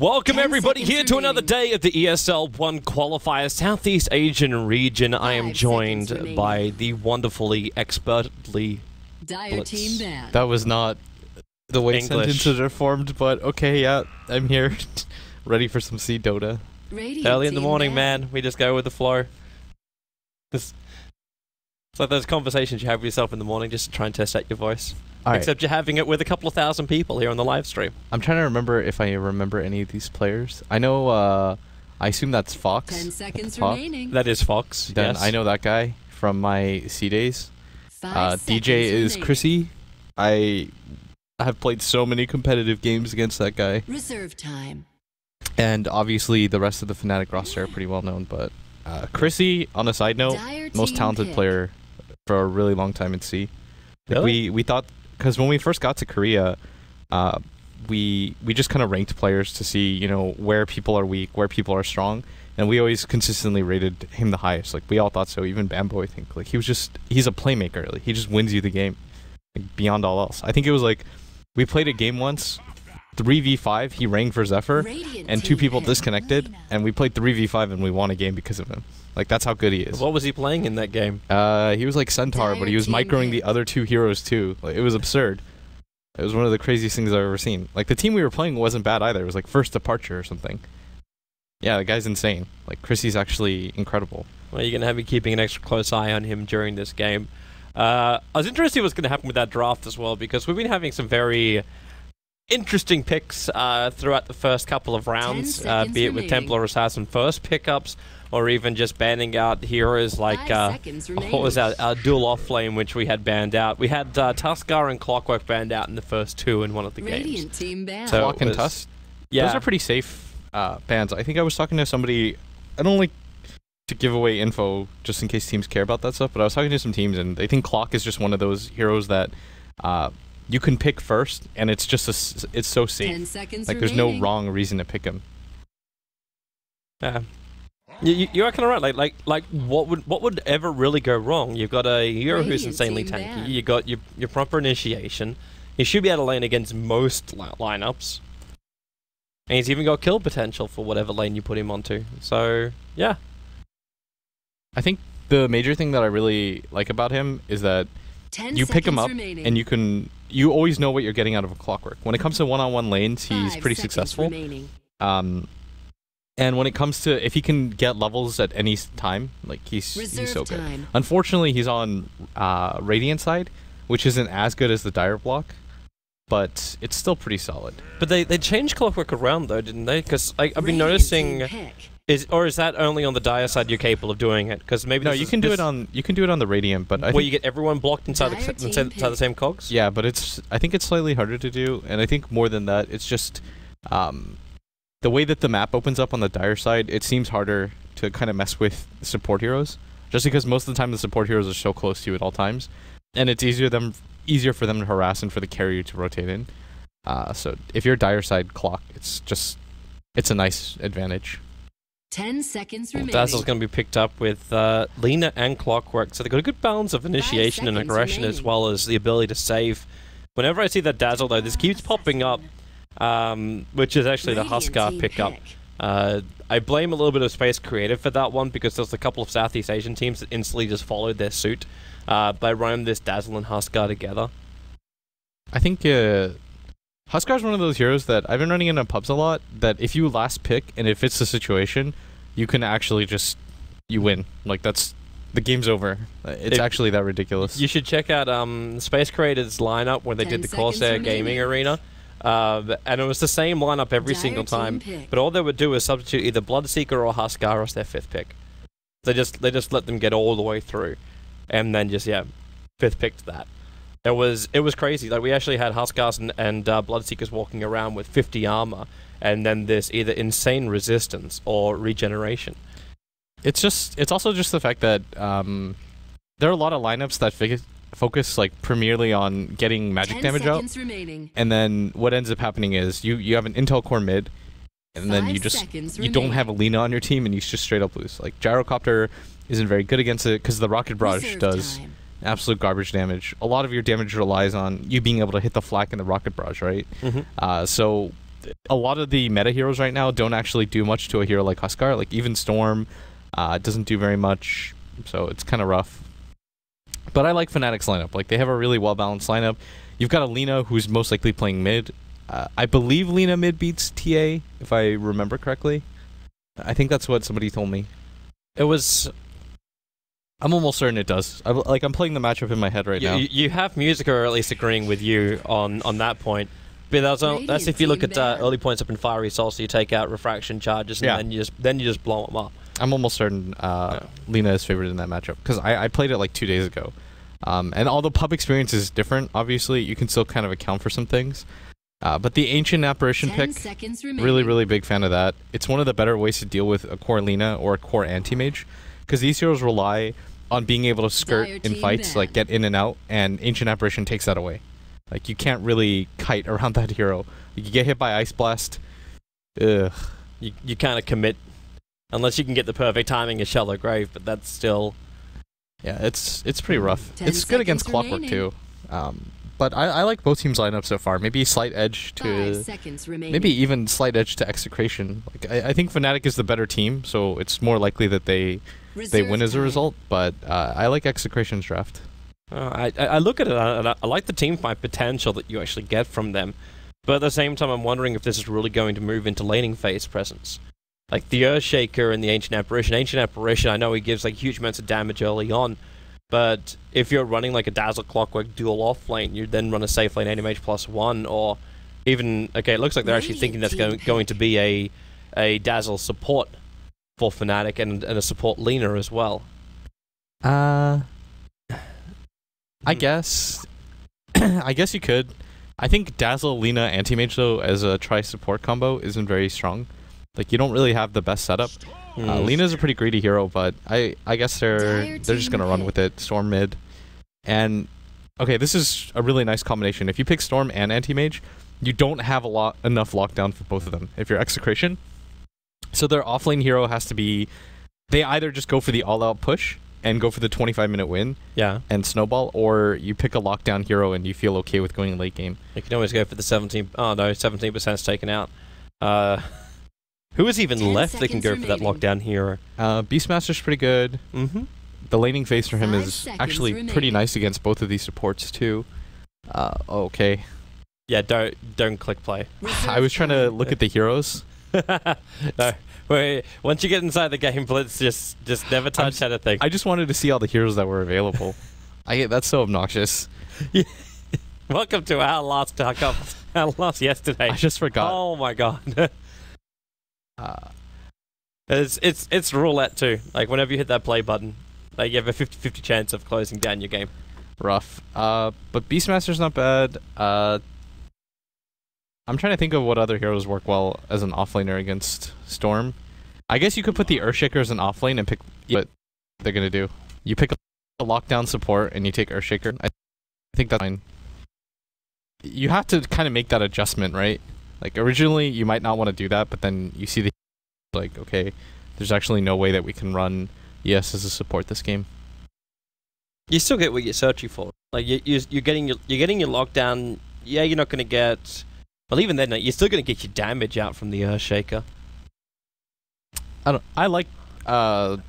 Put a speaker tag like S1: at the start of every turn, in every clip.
S1: Welcome everybody here to another day of the ESL One Qualifier Southeast Asian region. I am joined by the wonderfully expertly Blitz.
S2: That was not the way sentences are formed, but okay, yeah, I'm here, ready for some C Dota.
S1: Early in the morning, man. We just go with the flow. It's like those conversations you have with yourself in the morning just to try and test out your voice. Except you're having it with a couple of thousand people here on the live stream.
S2: I'm trying to remember if I remember any of these players. I know, I assume that's Fox.
S3: 10 seconds remaining.
S1: That is Fox,
S2: Then
S1: yes.
S2: I know that guy from my C days.
S3: 5
S2: DJ is
S3: remaining.
S2: Chrissy. I have played so many competitive games against that guy.
S3: Reserve time.
S2: And obviously the rest of the Fnatic roster are pretty well known, but Chrissy, on a side note, most talented player for a really long time in C. Like
S1: Really?
S2: we thought, because when we first got to Korea, we just kind of ranked players to see, you know, where people are weak, where people are strong, and we always consistently rated him the highest. Like, we all thought so, even Bambo, I think. Like, he's a playmaker. Like, he just wins you the game, like, beyond all else. I think it was like, we played a game once, 3v5, he rang for Zephyr, and 2 people disconnected, and we played 3v5 and we won a game because of him. Like, that's how good he is.
S1: What was he playing in that game?
S2: He was like Centaur, but he was microing the other 2 heroes too. Like, it was absurd. It was one of the craziest things I've ever seen. Like, the team we were playing wasn't bad either. It was like First Departure or something. Yeah, the guy's insane. Like, Chrissy's actually incredible.
S1: Well, you're going to have me keeping an extra close eye on him during this game. I was interested in what's going to happen with that draft as well, because we've been having some very interesting picks throughout the first couple of rounds, be it with Templar Assassin first pickups, or even just banning out heroes like, what was our dual off-lane, which we had banned out. We had Tuskar and Clockwork banned out in the first 2 in one of the games.
S3: Team ban.
S2: So Clock and Tusk?
S1: Yeah.
S2: Those are pretty safe bans. I think I was talking to somebody, I don't like to give away info just in case teams care about that stuff, but I was talking to some teams and they think Clock is just one of those heroes that you can pick first, and it's just it's so safe.
S3: 10 seconds
S2: like, there's no wrong reason to pick him.
S1: Yeah. You are kind of right. Like, what would ever really go wrong? You've got a hero who's insanely tanky. You got your proper initiation. He should be able to lane against most lineups, and he's even got kill potential for whatever lane you put him onto. So yeah,
S2: I think the major thing that I really like about him is that you pick him up and you always know what you're getting out of a Clockwork. When it comes to one-on-one lanes, he's pretty successful. And when it comes to if he can get levels at any time, like, he's so good. Unfortunately, he's on Radiant side, which isn't as good as the Dire block, but it's still pretty solid.
S1: But they changed Clockwork around though, didn't they? Because I've been noticing. Is that only on the Dire side you're capable of doing it? Because maybe
S2: no, you can do it on the Radiant, but I think
S1: you get everyone blocked inside the same cogs.
S2: Yeah, but I think it's slightly harder to do, and I think more than that, it's just the way that the map opens up on the Dire side. It seems harder to kind of mess with support heroes, just because most of the time the support heroes are so close to you at all times, and it's easier for them to harass and for the carrier to rotate in. So if you're Dire side Clock, it's a nice advantage.
S3: 10 seconds remaining.
S1: Dazzle's going to be picked up with Lina and Clockwork, so they've got a good balance of initiation and aggression as well as the ability to save. Whenever I see that Dazzle though, this keeps popping up, which is actually the Huskar pickup. I blame a little bit of Space Creative for that one, because there's a couple of Southeast Asian teams that instantly just followed their suit by running this Dazzle and Huskar together.
S2: I think Huskar's one of those heroes that I've been running in pubs a lot, that if you last pick and it fits the situation, you can actually you win. Like, the game's over. It's actually that ridiculous.
S1: You should check out Space Creative's lineup when they did the Corsair Gaming Arena. And it was the same lineup every single time, but all they would do is substitute either Bloodseeker or Huskar as their 5th pick. They just let them get all the way through, and then just 5th picked that. It was crazy. Like, we actually had Huskars and Bloodseekers walking around with 50 armor, and then there's either insane resistance or regeneration.
S2: It's also just the fact that there are a lot of lineups that focus like primarily on getting magic damage out, and then what ends up happening is you have an intel core mid, and then you don't have a Lina on your team, and you just straight up lose. Like, Gyrocopter isn't very good against it because the Rocket Barrage does absolute garbage damage. A lot of your damage relies on you being able to hit the flak in the Rocket Barrage, right? So a lot of the meta heroes right now don't actually do much to a hero like Huskar. Like even Storm doesn't do very much, so it's kind of rough. But I like Fnatic's lineup. Like they have a really well-balanced lineup. You've got Alina, who's most likely playing mid. I believe Lina mid beats TA, if I remember correctly. I think that's what somebody told me.
S1: It was...
S2: I'm almost certain it does. I'm playing the matchup in my head right now.
S1: You have Musica at least agreeing with you on that point. But that's if you look at early points up in Fiery Soul, so you take out refraction charges and then you just blow them up.
S2: I'm almost certain Lina is favored in that matchup because I played it like 2 days ago. And although pub experience is different, obviously, you can still kind of account for some things. But the Ancient Apparition pick, really big fan of that. It's one of the better ways to deal with a core Lina or a core anti-mage, because these heroes rely on being able to skirt in fights, like get in and out, and Ancient Apparition takes that away. Like, you can't really kite around that hero. You get hit by Ice Blast, ugh.
S1: You kind of commit, unless you can get the perfect timing of Shallow Grave, but that's still...
S2: Yeah, it's pretty rough. It's good against Clockwork, too. But I like both teams' lineup so far. Maybe slight edge to... Maybe even slight edge to Execration. Like, I think Fnatic is the better team, so it's more likely that they win as a result, but I like Execration's draft.
S1: I look at it, and I like the team fight potential that you actually get from them, but at the same time I'm wondering if this is really going to move into laning phase presence. Like the Earthshaker and the Ancient Apparition. Ancient Apparition, I know he gives like huge amounts of damage early on, but if you're running like a Dazzle Clockwork dual off lane, you then run a safe lane Animage +1, or even, okay, it looks like they're actually thinking that's going to be a Dazzle support for Fnatic and a support Lina as well.
S2: I guess you could. I think Dazzle, Lina, Anti-Mage though as a tri-support combo isn't very strong. Like, you don't really have the best setup. Lina's a pretty greedy hero, but I guess they're just gonna run with it. Storm mid. And okay, this is a really nice combination. If you pick Storm and Anti-Mage, you don't have enough lockdown for both of them if you're Execration. So their offlane hero has to be... They either just go for the all-out push and go for the 25-minute win and snowball, or you pick a lockdown hero and you feel okay with going late game.
S1: You can always go for the 17... Oh no, 17%'s taken out. Who is even left that can go for that lockdown hero?
S2: Beastmaster's pretty good. The laning phase for him is actually pretty nice against both of these supports too. Okay.
S1: Yeah, don't click play.
S2: I was trying to look at the heroes.
S1: No, wait, once you get inside the game, Blitz, just never touch anything.
S2: I just wanted to see all the heroes that were available. That's so obnoxious.
S1: Welcome to our last yesterday.
S2: I just forgot.
S1: Oh my god. It's roulette too. Like whenever you hit that play button, like you have a 50-50 chance of closing down your game.
S2: Rough. But Beastmaster's not bad. I'm trying to think of what other heroes work well as an offlaner against Storm. I guess you could put the Earthshaker as an offlane and pick what they're gonna do. You pick a lockdown support and you take Earthshaker. I think that's fine. You have to kind of make that adjustment, right? Like originally you might not want to do that, but then you see the like, okay, there's actually no way that we can run ES as a support this game.
S1: You still get what you're searching for. Like you're getting your lockdown. Yeah, you're not gonna get. Well, even then, you're still going to get your damage out from the Earthshaker.
S2: I like... so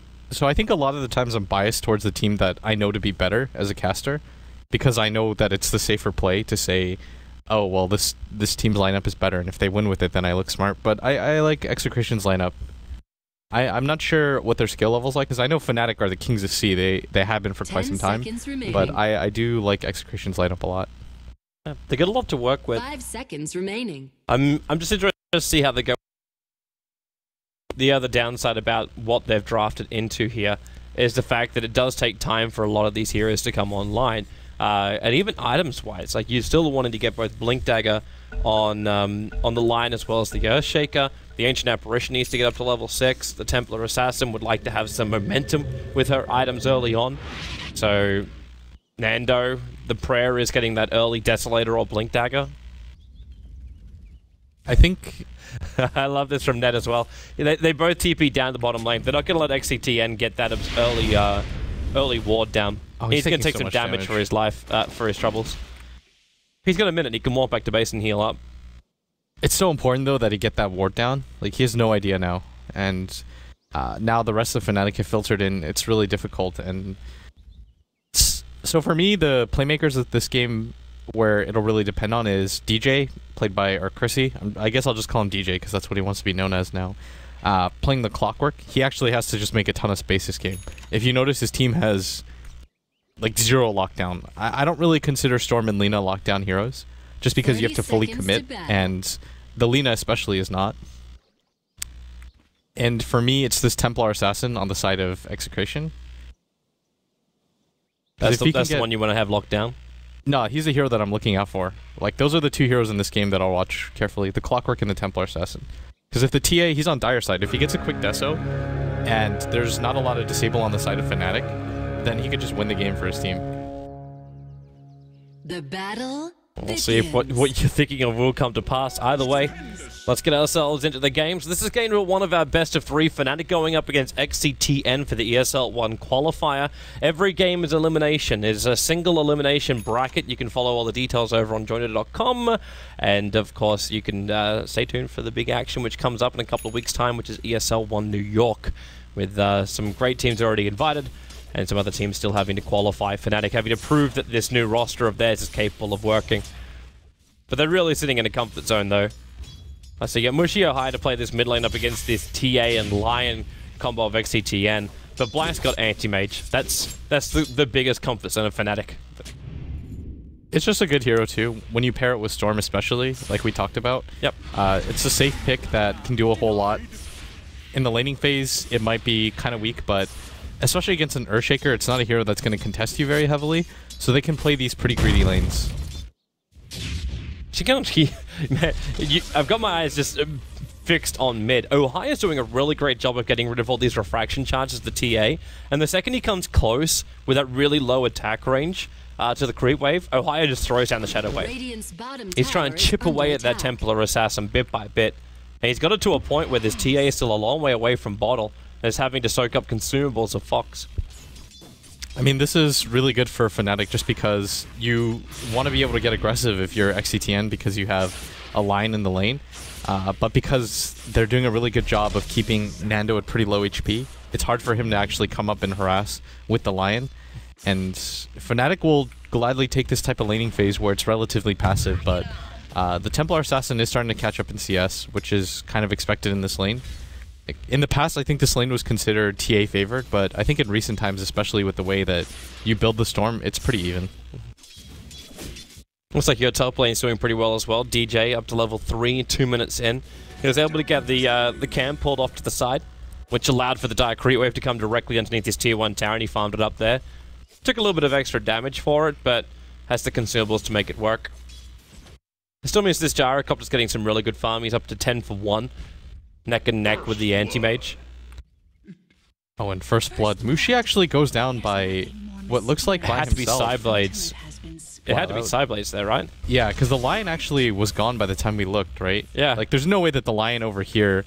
S2: I think a lot of the times I'm biased towards the team that I know to be better as a caster, because I know that it's the safer play to say, oh, well, this team's lineup is better, and if they win with it, then I look smart. But I like Execration's lineup. I'm not sure what their skill level's like, because I know Fnatic are the kings of C. They have been for quite some time. But I do like Execration's lineup a lot.
S1: They got a lot to work with.
S3: 5 seconds remaining.
S1: I'm just interested to see how they go. The other downside about what they've drafted into here is the fact that it does take time for a lot of these heroes to come online. And even items-wise, like you still wanted to get both Blink Dagger on the line as well as the Earthshaker. The Ancient Apparition needs to get up to level 6. The Templar Assassin would like to have some momentum with her items early on. So Nando, the prayer is getting that early Desolator or Blink Dagger.
S2: I think...
S1: I love this from Ned as well. They both TP down the bottom lane. They're not going to let XctN get that early ward down.
S2: Oh,
S1: he's going to take some damage for his life, for his troubles. He's got a minute. He can walk back to base and heal up.
S2: It's so important though that he get that ward down. Like, he has no idea now, and now the rest of Fnatic have filtered in. It's really difficult, and so for me, the playmakers of this game where it'll really depend on is DJ, played by Chrissy. I guess I'll just call him DJ because that's what he wants to be known as now. Playing the Clockwork, he actually has to just make a ton of space this game. If you notice, his team has like 0 lockdown. I don't really consider Storm and Lina lockdown heroes, just because you have to fully commit, and the Lina especially is not. And for me, it's this Templar Assassin on the side of Execration.
S1: That's the one you want to have locked down?
S2: No, he's the hero that I'm looking out for. Like, those are the 2 heroes in this game that I'll watch carefully. The Clockwork and the Templar Assassin. Because if the TA, he's on dire side. If he gets a quick deso, and there's not a lot of disable on the side of Fnatic, then he could just win the game for his team.
S3: The battle
S1: We'll see if what you're thinking of will come to pass. Either way, let's get ourselves into the games. This is going to be one of our best of 3. Fnatic going up against XctN for the ESL One Qualifier. Every game is elimination. There's a single elimination bracket. You can follow all the details over on joiner.com. And, of course, you can stay tuned for the big action, which comes up in a couple of weeks' time, which is ESL One New York, with some great teams already invited and some other teams still having to qualify. Fnatic having to prove that this new roster of theirs is capable of working. But they're really sitting in a comfort zone, though. So you get Mushio High to play this mid lane up against this TA and Lion combo of XctN. But Black's got anti-mage. That's the biggest comfort zone of Fnatic.
S2: It's just a good hero, too, when you pair it with Storm especially, like we talked about.
S1: Yep.
S2: It's a safe pick that can do a whole lot. In the laning phase, it might be kind of weak, but especially against an Earthshaker, it's not a hero that's going to contest you very heavily, so they can play these pretty greedy lanes.
S1: I've got my eyes just fixed on mid. Ohio is doing a really great job of getting rid of all these refraction charges to TA, and the second he comes close with that really low attack range to the creep wave, Ohio just throws down the shadow wave. He's trying to chip away at that Templar Assassin bit by bit, and he's got it to a point where this TA is still a long way away from bottle, and is having to soak up consumables of Fox.
S2: I mean, this is really good for Fnatic just because you want to be able to get aggressive if you're XctN because you have a Lion in the lane. But because they're doing a really good job of keeping Nando at pretty low HP, it's hard for him to actually come up and harass with the Lion. And Fnatic will gladly take this type of laning phase where it's relatively passive, but the Templar Assassin is starting to catch up in CS, which is kind of expected in this lane. In the past, I think this lane was considered TA favored, but I think in recent times, especially with the way that you build the Storm, it's pretty even.
S1: Looks like your top lane's doing pretty well as well. DJ up to level 3, 2 minutes in. He was able to get the cam pulled off to the side, which allowed for the dire creep wave to come directly underneath his tier 1 tower, and he farmed it up there. Took a little bit of extra damage for it, but has the consumables to make it work. I still miss this Gyrocopter's getting some really good farm. He's up to 10 for 1. Neck and neck with the anti-mage.
S2: Oh, and first blood. Mushi actually goes down by what looks like by himself.
S1: It had to be Sideblades. It had to be Sideblades there, right?
S2: Yeah, because the Lion actually was gone by the time we looked, right?
S1: Yeah.
S2: Like, there's no way that the Lion over here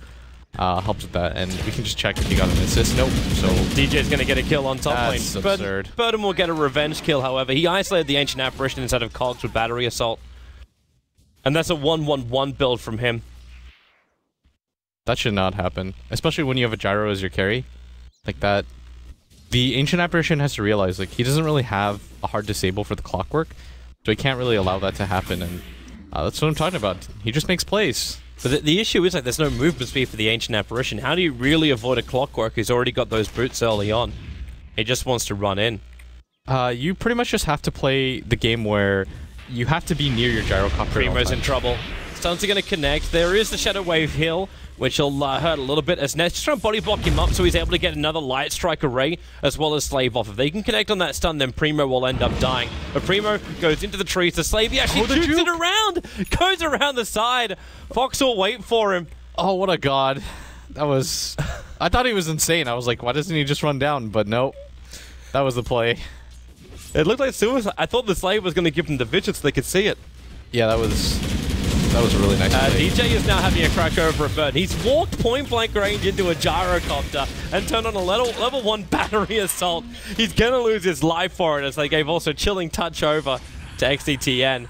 S2: helps with that, and we can just check if he got an assist. Nope. So
S1: DJ's going to get a kill on top lane.
S2: That's absurd.
S1: Burden will get a revenge kill, however. He isolated the Ancient Apparition instead of Cogs with Battery Assault. And that's a 1-1-1 build from him.
S2: That should not happen, especially when you have a Gyro as your carry. Like that. The Ancient Apparition has to realize, like, he doesn't really have a hard disable for the Clockwork, so he can't really allow that to happen, and that's what I'm talking about. He just makes plays.
S1: But the issue is, like, there's no movement speed for the Ancient Apparition. How do you really avoid a Clockwork who's already got those boots early on? He just wants to run in.
S2: You pretty much just have to play the game where you have to be near your Gyrocopter.
S1: Primo's in trouble. Stuns are going to connect. There is the Shadow Wave heal, which will hurt a little bit as Ness just trying to body block him up so he's able to get another Light Strike array as well as Slave off. If they can connect on that stun, then Primo will end up dying. But Primo goes into the trees. The Slave, he actually jukes it around! Goes around the side. Fox will wait for him.
S2: Oh, what a god. That was... I thought he was insane. I was like, why doesn't he just run down? But nope. That was the play.
S1: It looked like suicide. I thought the Slave was going to give him the vision so they could see it.
S2: Yeah, that was a really nice play.
S1: DJ is now having a crack over a bird. He's walked point blank range into a Gyrocopter and turned on a level 1 battery assault. He's going to lose his life for it as they gave also Chilling Touch over to XctN.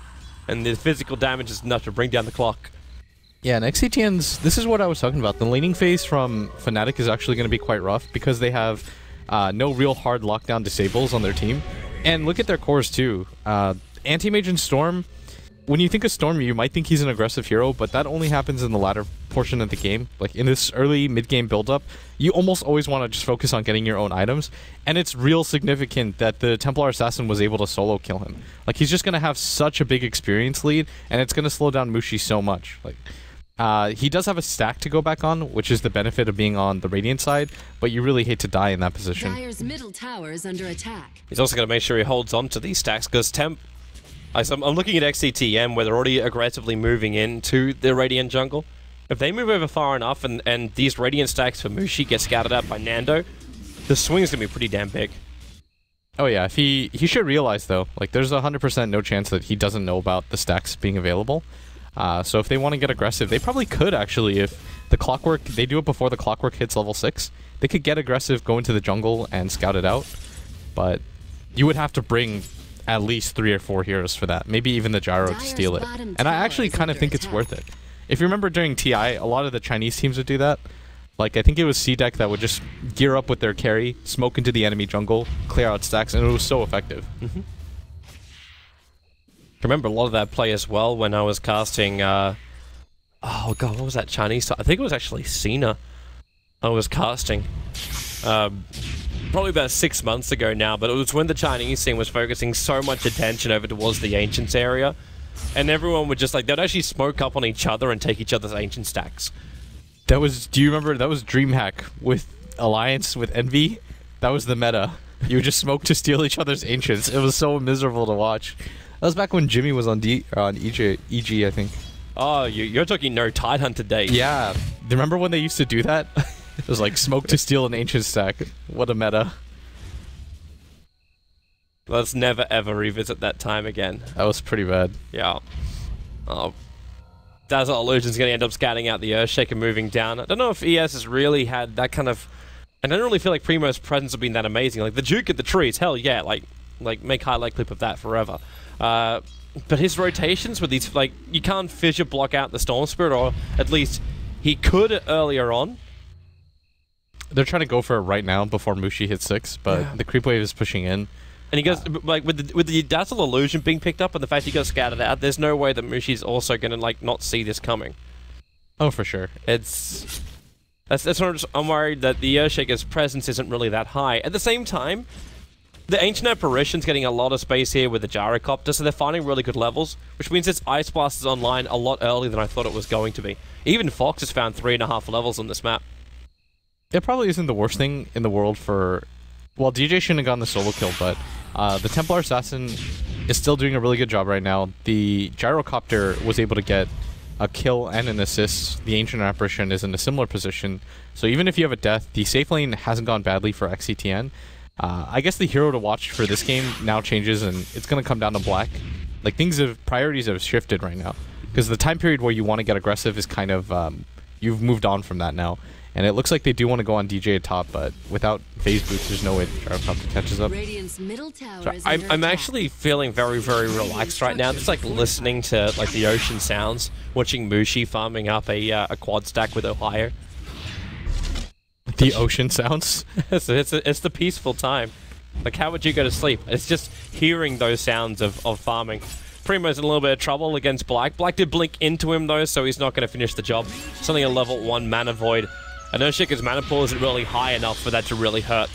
S1: And the physical damage is enough to bring down the clock.
S2: Yeah, and XctN's, this is what I was talking about. The laning phase from Fnatic is actually going to be quite rough because they have no real hard lockdown disables on their team. And look at their cores too. Anti-Mage and Storm, when you think of Storm, you might think he's an aggressive hero, but that only happens in the latter portion of the game. Like in this early mid-game build-up, you almost always want to just focus on getting your own items, and it's real significant that the Templar Assassin was able to solo kill him. Like he's just going to have such a big experience lead, and it's going to slow down Mushi so much. Like he does have a stack to go back on, which is the benefit of being on the Radiant side, but you really hate to die in that position.
S3: Dire's middle tower is under attack.
S1: He's also going to make sure he holds on to these stacks, because I'm looking at XctN, where they're already aggressively moving into the Radiant jungle. If they move over far enough and these Radiant stacks for Mushi get scouted out by Nando, the swing's going to be pretty damn big.
S2: Oh yeah, he should realize though, like there's 100% no chance that he doesn't know about the stacks being available. So if they want to get aggressive, they probably could actually, if the Clockwork, they do it before the Clockwork hits level 6. They could get aggressive, go into the jungle, and scout it out. But you would have to bring at least 3 or 4 heroes for that. Maybe even the Gyro to steal it. And I actually kind of think it's worth it. If you remember during TI, a lot of the Chinese teams would do that. Like, I think it was C-Deck that would just gear up with their carry, smoke into the enemy jungle, clear out stacks, and it was so effective.
S1: Mm-hmm. I remember a lot of that play as well when I was casting, oh god, what was that Chinese? I think it was actually Cena I was casting. Probably about 6 months ago now, but it was when the Chinese team was focusing so much attention over towards the Ancients area, and everyone would just like, they'd actually smoke up on each other and take each other's Ancient stacks.
S2: That was, do you remember, that was DreamHack with Alliance with Envy? That was the meta. You would just smoke to steal each other's Ancients. It was so miserable to watch. That was back when Jimmy was on EG, I think.
S1: Oh, you're talking no Tidehunter days.
S2: Yeah. Remember when they used to do that? It was like smoke to steal an Ancient stack. What a meta.
S1: Let's never ever revisit that time again.
S2: That was pretty bad.
S1: Yeah. Oh. Dazzle Illusion's going to end up scouting out the Earthshaker moving down. I don't know if ES has really had that kind of... I don't really feel like Primo's presence has been that amazing. Like, the Duke at the trees, hell yeah, like make highlight clip of that forever. But his rotations with these, like, you can't fissure block out the Storm Spirit, or at least he could earlier on.
S2: They're trying to go for it right now before Mushi hits 6, but yeah, the creep wave is pushing in.
S1: And he goes, like, with the Dazzle Illusion being picked up and the fact he got scouted out, there's no way that Mushi's also going to, like, not see this coming.
S2: Oh, for sure.
S1: That's what I'm worried that the Earthshaker's presence isn't really that high. At the same time, the Ancient Apparition's getting a lot of space here with the Gyrocopter, so they're finding really good levels, which means its Ice Blast is online a lot earlier than I thought it was going to be. Even Fox has found 3.5 levels on this map.
S2: It probably isn't the worst thing in the world for... Well, DJ shouldn't have gotten the solo kill, but the Templar Assassin is still doing a really good job right now. The Gyrocopter was able to get a kill and an assist. The Ancient Apparition is in a similar position, so even if you have a death, the safe lane hasn't gone badly for XctN. I guess the hero to watch for this game now changes, and it's going to come down to Black. Like, priorities have shifted right now, because the time period where you want to get aggressive is kind of, you've moved on from that now. And it looks like they do want to go on DJ at top, but without phase boots, there's no way the Gyrocopter catches up.
S1: So I'm actually feeling very, very relaxed right now. Just like listening to like the ocean sounds, watching Mushi farming up a quad stack with Ohio.
S2: The ocean sounds?
S1: it's the peaceful time. Like, how would you go to sleep? It's just hearing those sounds of farming. Primo's in a little bit of trouble against Black. Black did blink into him though, so he's not going to finish the job. Something a level 1 mana void. And Earthshaker's mana pool isn't really high enough for that to really hurt.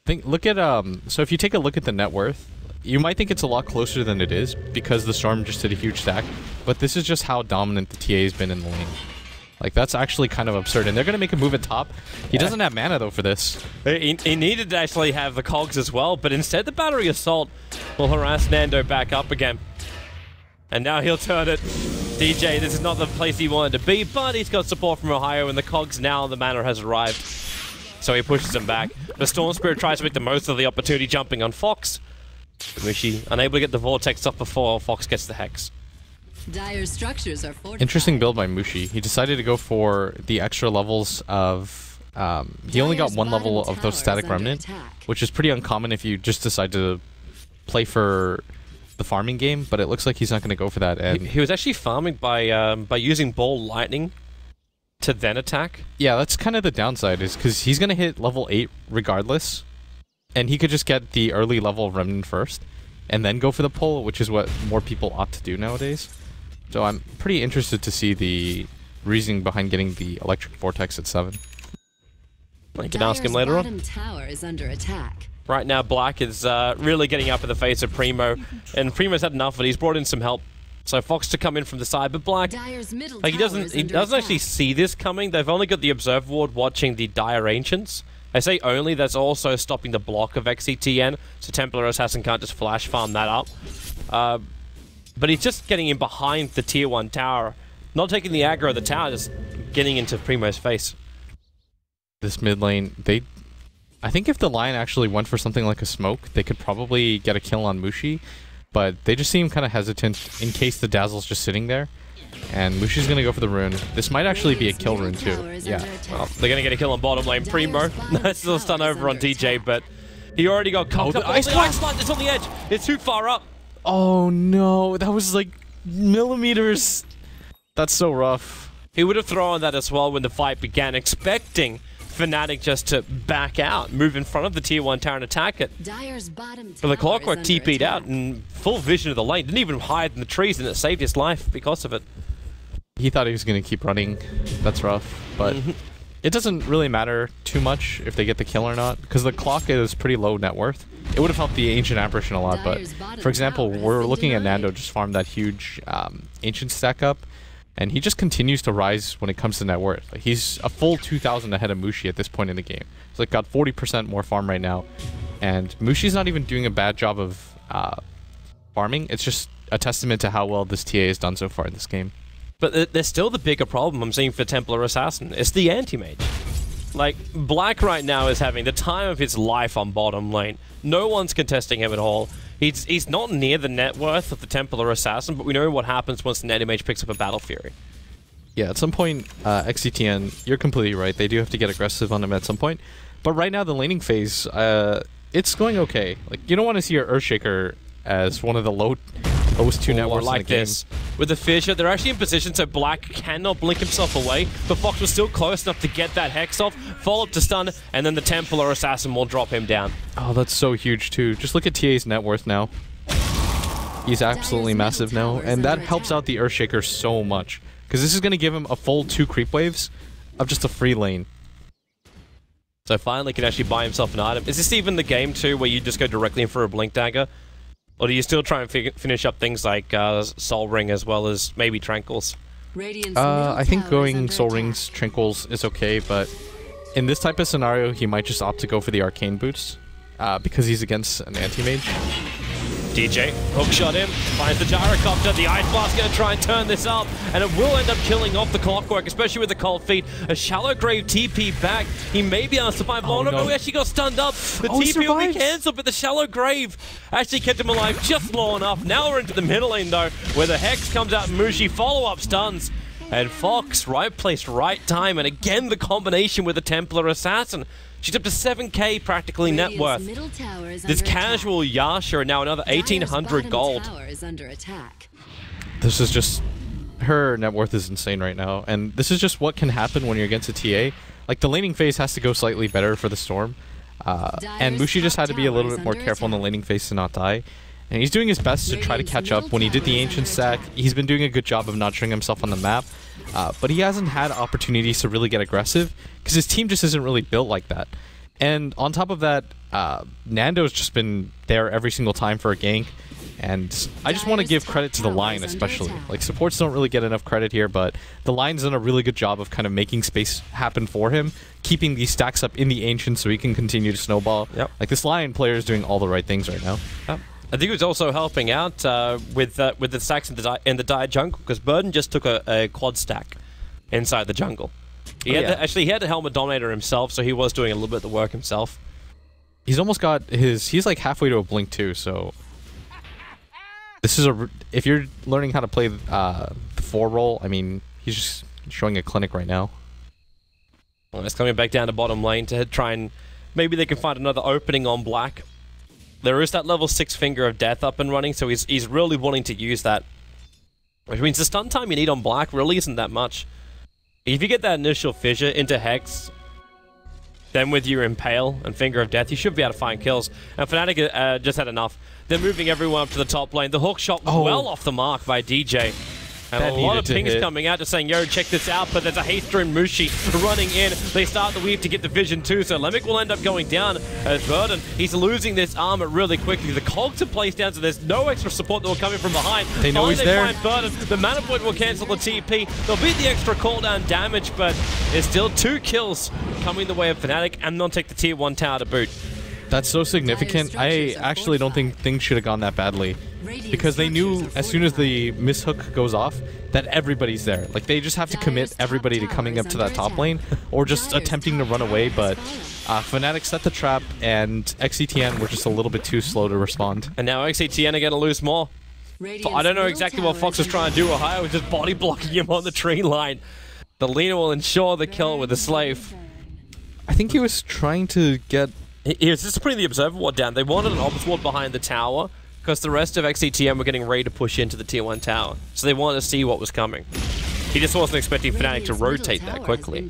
S2: Look at so if you take a look at the net worth, you might think it's a lot closer than it is because the Storm just did a huge stack, but this is just how dominant the TA has been in the lane. Like, that's actually kind of absurd, and they're going to make a move at top. He doesn't have mana, though, for this.
S1: He needed to actually have the cogs as well, but instead the Battery Assault will harass Nando back up again. And now he'll turn it. DJ, this is not the place he wanted to be, but he's got support from Ohio, and the cogs now, the mana has arrived. So he pushes him back. The Storm Spirit tries to make the most of the opportunity, jumping on Fox. Mushi unable to get the Vortex off before Fox gets the Hex.
S3: Dire structures are fortified.
S2: Interesting build by Mushi. He decided to go for the extra levels of... he only got 1 level of the Static Remnant, which is pretty uncommon if you just decide to play for the farming game, but it looks like he's not going to go for that. And
S1: he was actually farming by using ball lightning to then attack.
S2: Yeah, that's kind of the downside, is because he's going to hit level 8 regardless, and he could just get the early level Remnant first, and then go for the pull, which is what more people ought to do nowadays. So I'm pretty interested to see the reasoning behind getting the Electric Vortex at 7.
S1: You can ask him later on.
S3: Bottom tower is under attack.
S1: Right now, Black is really getting up in the face of Primo, and Primo's had enough of it. He's brought in some help. So Fox to come in from the side, but Black, like, he doesn't actually see this coming. They've only got the Observer Ward watching the Dire Ancients. I say only, that's also stopping the block of XctN, so Templar Assassin can't just flash farm that up. But he's just getting in behind the tier 1 tower, not taking the aggro of the tower, just getting into Primo's face.
S2: This mid lane, I think if the line actually went for something like a smoke, they could probably get a kill on Mushi. But they just seem kind of hesitant in case the Dazzle's just sitting there. And Mushi's going to go for the rune. This might actually be a kill rune too. Yeah.
S1: Well, they're going to get a kill on bottom lane. Primo. That's still a stun over on DJ, but he already got caught up.
S2: The Ice Blast!
S1: It's on the edge. It's too far up.
S2: Oh no, that was like millimeters. That's so rough.
S1: He would have thrown that as well when the fight began, expecting Fnatic just to back out, move in front of the tier 1 tower and attack it. But the Clockwork TP'd out in full vision of the lane, didn't even hide in the trees, and it saved his life because of it.
S2: He thought he was going to keep running. That's rough, but it doesn't really matter too much if they get the kill or not, because the clock is pretty low net worth. It would have helped the Ancient Apparition a lot, but for example, we're looking at Nando just farm that huge Ancient stack up, and he just continues to rise when it comes to net worth. Like, he's a full 2,000 ahead of Mushi at this point in the game. He's like got 40% more farm right now, and Mushi's not even doing a bad job of farming. It's just a testament to how well this TA has done so far in this game.
S1: But there's still the bigger problem I'm seeing for Templar Assassin. It's the anti-mage. Like, Black right now is having the time of his life on bottom lane. No one's contesting him at all. He's not near the net worth of the Templar Assassin, but we know what happens once the anti-mage picks up a Battle Fury.
S2: Yeah, at some point, XctN, you're completely right. They do have to get aggressive on him at some point. But right now, the laning phase, it's going okay. Like, you don't want to see your Earthshaker as one of the lowest 2 net worths in the game.
S1: This. With the Fisher, they're actually in position so Black cannot blink himself away, but Fox was still close enough to get that Hex off, follow up to stun, and then the Templar Assassin will drop him down.
S2: Oh, that's so huge too. Just look at TA's net worth now. He's absolutely massive now, and that helps out the Earthshaker so much, because this is going to give him a full 2 creep waves of just a free lane.
S1: So finally can actually buy himself an item. Is this even the game too, where you just go directly in for a Blink Dagger? Or do you still try and finish up things like Soul Ring as well as maybe Tranquils?
S2: I think going Soul Rings, Tranquils is okay, but in this type of scenario, he might just opt to go for the Arcane Boots because he's against an anti-mage.
S1: DJ, hookshot him, finds the Gyrocopter, the Ice Blast gonna try and turn this up, and it will end up killing off the Clockwork, especially with the Cold Feet. A Shallow Grave TP back, he may be able to survive. Oh no, he actually got stunned up. The TP will be cancelled, but the Shallow Grave actually kept him alive just low enough. Now we're into the middle lane though, where the Hex comes out, Mushi follow-up stuns, and Fox, right place, right time, and again the combination with the Templar Assassin. She's up to 7k practically net worth. This casual Yasha now another 1800 gold.
S2: This is just... her net worth is insane right now, and this is just what can happen when you're against a TA. Like, the laning phase has to go slightly better for the Storm, and Mushi just had to be a little bit more careful in the laning phase to not die. And he's doing his best to try to catch up. When he did the Ancient stack, he's been doing a good job of not showing himself on the map. But he hasn't had opportunities to really get aggressive, because his team just isn't really built like that. And on top of that, Nando's just been there every single time for a gank. And I just want to give credit to the line especially. Like, supports don't really get enough credit here, but the line's done a really good job of kind of making space happen for him, keeping these stacks up in the Ancient so he can continue to snowball.
S1: Yep.
S2: Like, this line player is doing all the right things right now.
S1: Yep. I think he was also helping out with the stacks in the Dire jungle, because Burden just took a quad stack inside the jungle. He had he had the Helmet Dominator himself, so he was doing a little bit of the work himself.
S2: He's almost got his... he's like halfway to a blink too, so... this is if you're learning how to play the 4 role, I mean, he's just showing a clinic right now.
S1: Well, it's coming back down to bottom lane to try and... maybe they can find another opening on Black. there is that level 6 Finger of Death up and running, so he's really wanting to use that. Which means the stun time you need on Black really isn't that much. If you get that initial fissure into Hex, then with your Impale and Finger of Death, you should be able to find kills. And Fnatic just had enough. They're moving everyone up to the top lane. The hook shot was well off the mark by DJ. And a lot of pings coming out just saying, yo, check this out, but there's a Haster and Mushi running in. They start the weave to get the vision too, so Lemic will end up going down as Burden. He's losing this armor really quickly. The cogs are placed down, so there's no extra support that will come in from behind.
S2: They know he's there.
S1: Find Burden. The mana point will cancel the TP. They'll beat the extra cooldown damage, but there's still 2 kills coming the way of Fnatic, and they'll take the tier 1 tower to boot.
S2: That's so significant. I actually don't think things should have gone that badly. Because they knew as soon as the mishook goes off that everybody's there. Like, they just have to commit everybody to coming up to that top lane or just attempting to run away, but Fnatic set the trap and XctN were just a little bit too slow to respond.
S1: And now XctN are going to lose more. I don't know exactly what Fox was trying to do. Ohio was just body blocking him on the tree line. The Lina will ensure the kill with the Slave.
S2: I think he was trying to get...
S1: He was just putting the Observer Ward down. They wanted an Obs Ward behind the tower, because the rest of XctN were getting ready to push into the tier 1 tower. So they wanted to see what was coming. He just wasn't expecting Fnatic to rotate that quickly.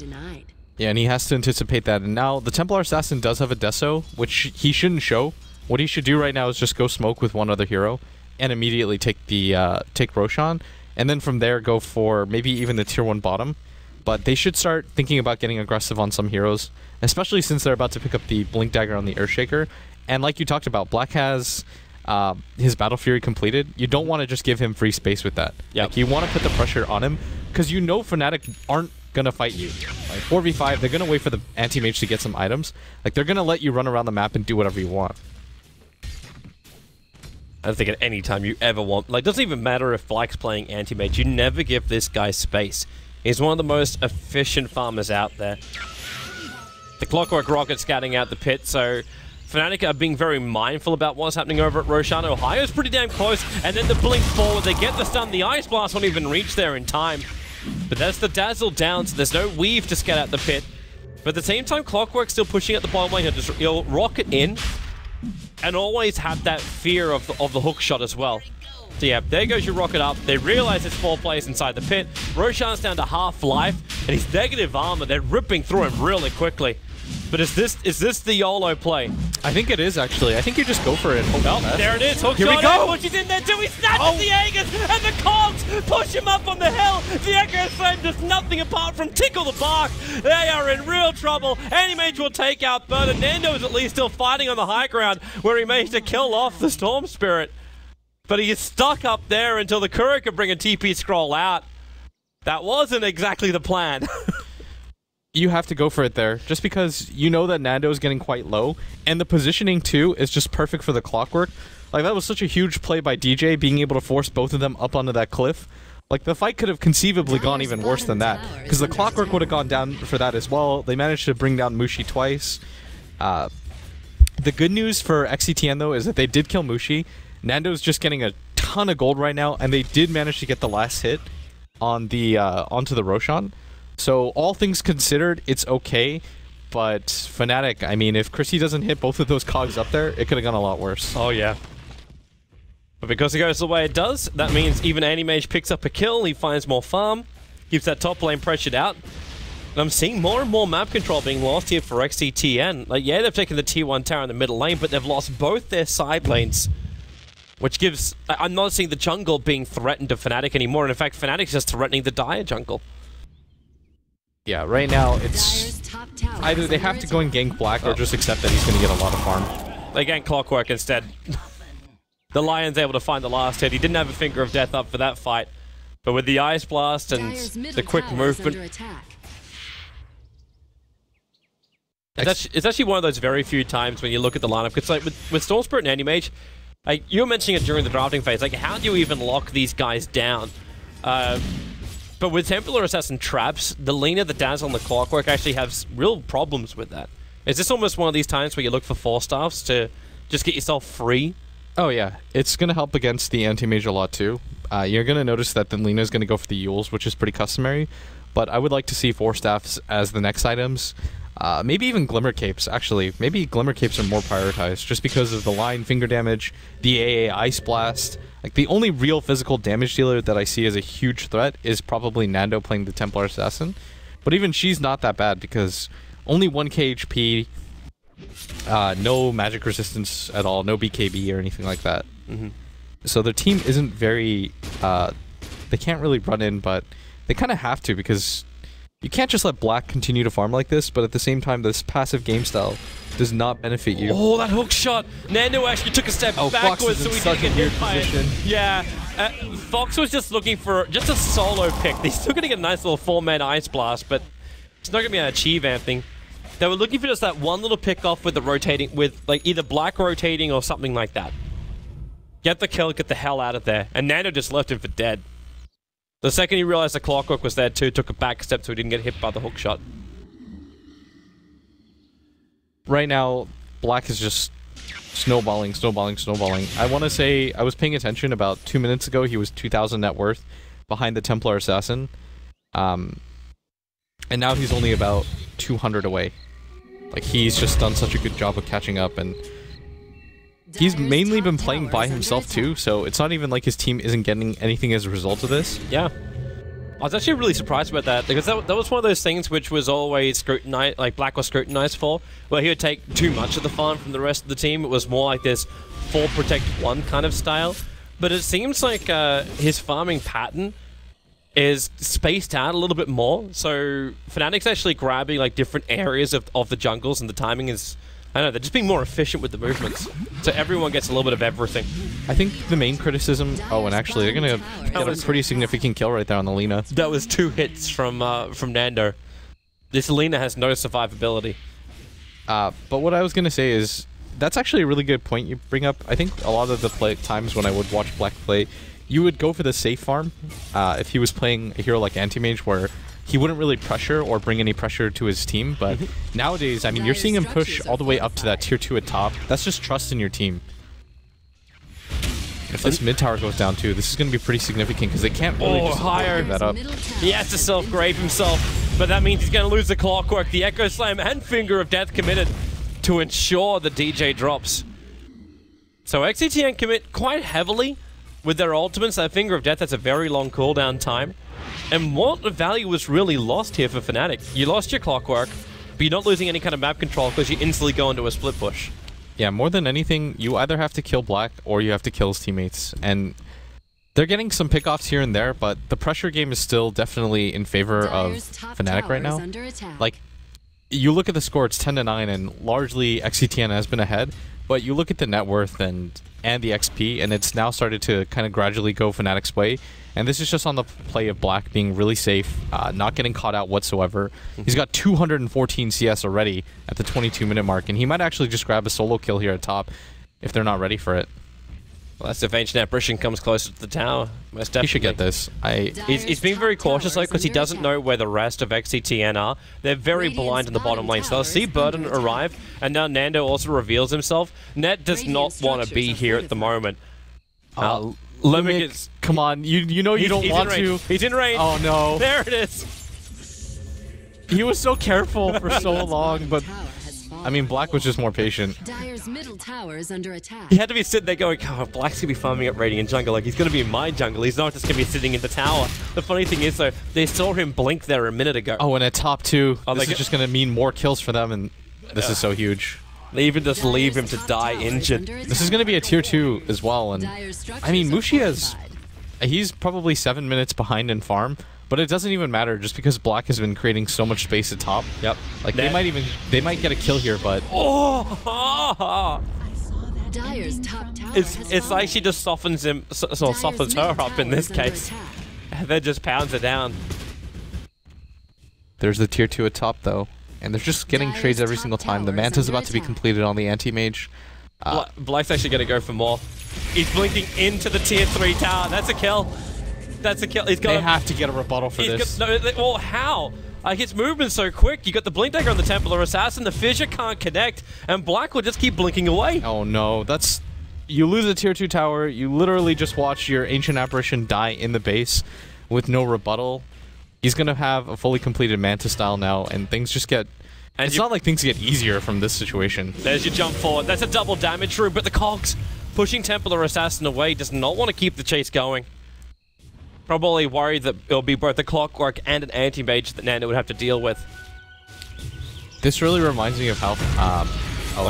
S2: Yeah, and he has to anticipate that. And now the Templar Assassin does have a Deso, which he shouldn't show. What he should do right now is just go smoke with one other hero and immediately take the take Roshan, and then from there go for maybe even the tier 1 bottom. But they should start thinking about getting aggressive on some heroes, especially since they're about to pick up the Blink Dagger on the Earthshaker. And like you talked about, Black has his Battle Fury completed. You don't want to just give him free space with that. Like, you want to put the pressure on him, because you know Fnatic aren't going to fight you. Like, 4v5, they're going to wait for the anti-mage to get some items. Like, they're going to let you run around the map and do whatever you want.
S1: I don't think at any time you ever want... Like, it doesn't even matter if Black's playing anti-mage. You never give this guy space. He's one of the most efficient farmers out there. The Clockwork Rocket scouting out the pit, so Fnatic are being very mindful about what's happening over at Roshan. Ohio's pretty damn close, and then the blink forward. They get the stun. The Ice Blast won't even reach there in time. But that's the Dazzle down, so there's no weave to scout out the pit. But at the same time, Clockwork's still pushing at the bottom lane. He'll rocket in, and always have that fear of the hook shot as well. So yeah, there goes your rocket up. They realize it's 4 players inside the pit. Roshan's down to half life, and he's negative armor. They're ripping through him really quickly. But is this the YOLO play?
S2: I think it is, actually. I think you just go for it.
S1: Oh, there it is. Hook
S2: Here
S1: shot.
S2: we go.
S1: Pushes in there too. He snatches the Aegis, and the Cogs push him up on the hill. The Echo Flame does nothing apart from tickle the bark. They are in real trouble. Anti-Mage will take out Burden. Nando is at least still fighting on the high ground, where he managed to kill off the Storm Spirit. But he is stuck up there until the Kuro can bring a TP scroll out. That wasn't exactly the plan.
S2: You have to go for it there, just because you know that Nando is getting quite low, and the positioning too is just perfect for the Clockwork. Like, that was such a huge play by DJ, being able to force both of them up onto that cliff. Like, the fight could have conceivably gone even worse than that, because the Clockwork would have gone down for that as well. They managed to bring down Mushi twice. The good news for XctN though is that they did kill Mushi. Nando's just getting a ton of gold right now, and they did manage to get the last hit on the onto the Roshan. So all things considered, it's okay. But Fnatic, I mean, if Chrissy doesn't hit both of those cogs up there, it could have gone a lot worse.
S1: Oh yeah. But because it goes the way it does, that means even Anti-Mage picks up a kill, he finds more farm, keeps that top lane pressured out. And I'm seeing more and more map control being lost here for XctN. Like, yeah, they've taken the tier 1 tower in the middle lane, but they've lost both their side lanes. Which gives... I'm not seeing the jungle being threatened to Fnatic anymore, and in fact, Fnatic's just threatening the Dire jungle.
S2: Yeah, right now, it's... either they have to go and gank Black, or just accept that he's going to get a lot of farm.
S1: They gank Clockwork instead. The Lion's able to find the last hit. He didn't have a Finger of Death up for that fight. But with the Ice Blast and the quick movement... It's actually one of those very few times when you look at the lineup, because like with Storm Spirit and Anti-Mage, like, you were mentioning it during the drafting phase, like, how do you even lock these guys down? But with Templar Assassin traps, the Lina, the Dazzle, and the Clockwork actually have real problems with that. Is this almost one of these times where you look for 4-staffs to just get yourself free?
S2: Oh yeah, it's going to help against the anti-mage a lot too. You're going to notice that the Lina is going to go for the Yules, which is pretty customary, but I would like to see 4-staffs as the next items. Maybe even Glimmer Capes, actually. Maybe Glimmer Capes are more prioritized, just because of the line finger damage, the AA Ice Blast. Like, the only real physical damage dealer that I see as a huge threat is probably Nando playing the Templar Assassin. But even she's not that bad, because only 1k HP, no magic resistance at all, no BKB or anything like that. So their team isn't very... they can't really run in, but they kind of have to, because you can't just let Black continue to farm like this, but at the same time, this passive game style does not benefit you.
S1: Oh, that hook shot! Nando actually took a step backwards so he didn't get hit by it. Yeah, Fox was just looking for just a solo pick. He's still getting a nice little 4-man Ice Blast, but it's not going to be an achieve anything. They were looking for just that one little pick off with the rotating, with like either Black rotating or something like that. Get the kill, get the hell out of there. And Nando just left him for dead. The second he realized the Clockwork was there too, took a back step so he didn't get hit by the hook shot.
S2: Right now, Black is just snowballing. I want to say, I was paying attention about 2 minutes ago, he was 2,000 net worth behind the Templar Assassin. And now he's only about 200 away. Like, he's just done such a good job of catching up, and he's mainly been playing by himself too, so it's not even like his team isn't getting anything as a result of this.
S1: Yeah. I was actually really surprised about that, because that was one of those things which was always scrutinized, like Black was scrutinized for, where he would take too much of the farm from the rest of the team. It was more like this 4 protect 1 kind of style. But it seems like his farming pattern is spaced out a little bit more, so Fnatic's actually grabbing like different areas of the jungles, and the timing is... I don't know, they're just being more efficient with the movements. So everyone gets a little bit of everything.
S2: I think the main criticism... Oh, and actually, they're going to get a pretty significant kill right there on the Lina.
S1: That was 2 hits from Nando. This Lina has no survivability.
S2: But what I was going to say is, that's actually a really good point you bring up. I think a lot of the times when I would watch Black play, you would go for the safe farm if he was playing a hero like Anti-Mage, where he wouldn't really pressure or bring any pressure to his team, but nowadays, I mean, you're seeing him push all the way up to that tier 2 at top. That's just trust in your team. And if this mid tower goes down too, this is going to be pretty significant, because they can't really just
S1: higher
S2: that up.
S1: He has to self-grave himself, but that means he's going to lose the Clockwork, the Echo Slam, and Finger of Death committed to ensure the DJ drops. So XctN commit quite heavily with their ultimates. That Finger of Death has a very long cooldown time. And what value was really lost here for Fnatic? You lost your Clockwork, but you're not losing any kind of map control because you instantly go into a split push.
S2: Yeah, more than anything, you either have to kill Black or you have to kill his teammates. And they're getting some pickoffs here and there, but the pressure game is still definitely in favor of Fnatic right now. Like, you look at the score, it's 10-9, and largely XctN has been ahead, but you look at the net worth and the XP, and it's now started to kind of gradually go Fnatic's way. And this is just on the play of Black being really safe, not getting caught out whatsoever. He's got 214 CS already at the 22-minute mark, and he might actually just grab a solo kill here at top if they're not ready for it.
S1: Well, that's if Ancient Apparition comes closer to the tower. Most definitely.
S2: He should get this.
S1: He's being very cautious though, because he doesn't know where the rest of XctN are. They're very blind in the bottom lane. So they'll see Burden arrive, and now Nando also reveals himself. Net does not want to be here at the moment.
S2: Limit, come on, you know you don't want to.
S1: He's in range.
S2: Oh no.
S1: There it is.
S2: He was so careful for so long, but I mean, Black was just more patient.
S3: Dire's middle tower is under attack.
S1: He had to be sitting there going, oh, Black's gonna be farming up Radiant jungle. Like, he's gonna be in my jungle. He's not just gonna be sitting in the tower. The funny thing is, though, they saw him blink there a minute ago.
S2: Oh, and at top 2, this is just gonna mean more kills for them, and this is so huge.
S1: They even just leave him to die injured.
S2: This is going to be a tier 2 as well, and I mean, Mushi he's probably 7 minutes behind in farm, but it doesn't even matter just because Black has been creating so much space at top.
S1: Yep.
S2: Like, they might get a kill here, but...
S1: Oh! It's like she just softens him, softens her up in this case. And then just pounds her down.
S2: There's the tier 2 at top, though. And they're just getting trades every single time. The Manta's about to be completed on the Anti-Mage.
S1: Black's actually going to go for more. He's blinking into the tier 3 tower. That's a kill. That's a kill.
S2: They have to get a rebuttal for this.
S1: Well, how? His movement's so quick. You got the Blink Dagger on the Templar Assassin. The Fissure can't connect. And Black will just keep blinking away.
S2: Oh no, that's... You lose a tier 2 tower. You literally just watch your Ancient Apparition die in the base with no rebuttal. He's going to have a fully completed Manta style now, and things just get
S1: And
S2: it's not like things get easier from this situation.
S1: There's your jump forward. That's a double damage room, but the Cogs pushing Templar Assassin away does not want to keep the chase going. Probably worried that it'll be both the Clockwork and an anti-mage that Nando would have to deal with.
S2: This really reminds me of how...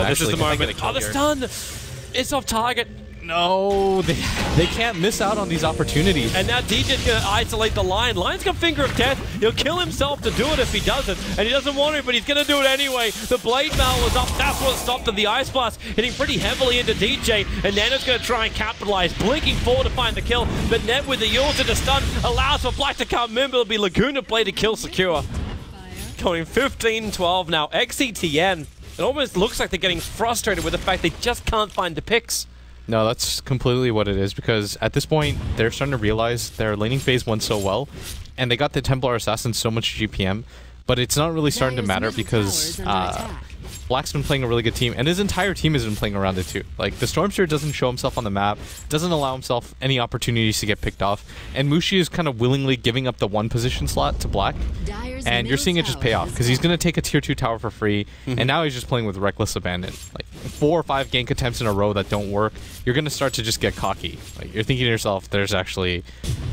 S1: this is the moment. Oh, the stun! It's off target.
S2: No, they can't miss out on these opportunities.
S1: And now DJ's going to isolate the Lion. Lion's got Finger of Death. He'll kill himself to do it if he doesn't. And he doesn't want to, but he's going to do it anyway. The Blade Mail was up. That's what stopped him. The Ice Blast hitting pretty heavily into DJ. And Nando's going to try and capitalize. Blinking forward to find the kill. But Net with the Yules into stun allows for Black to come in. But it'll be Laguna Blade to kill secure. Going 15-12 now. XctN. It almost looks like they're getting frustrated with the fact they just can't find the picks.
S2: No, that's completely what it is, because at this point, they're starting to realize their laning phase went so well, and they got the Templar Assassin so much GPM, but it's not really starting to matter because Black's been playing a really good team, and his entire team has been playing around it too. Like, the Stormsphere doesn't show himself on the map, doesn't allow himself any opportunities to get picked off, and Mushi is kind of willingly giving up the one position slot to Black, and you're seeing it just pay off, because he's going to take a tier 2 tower for free, and now he's just playing with reckless abandon. Like, 4 or 5 gank attempts in a row that don't work, you're going to start to just get cocky. Like, you're thinking to yourself, there's actually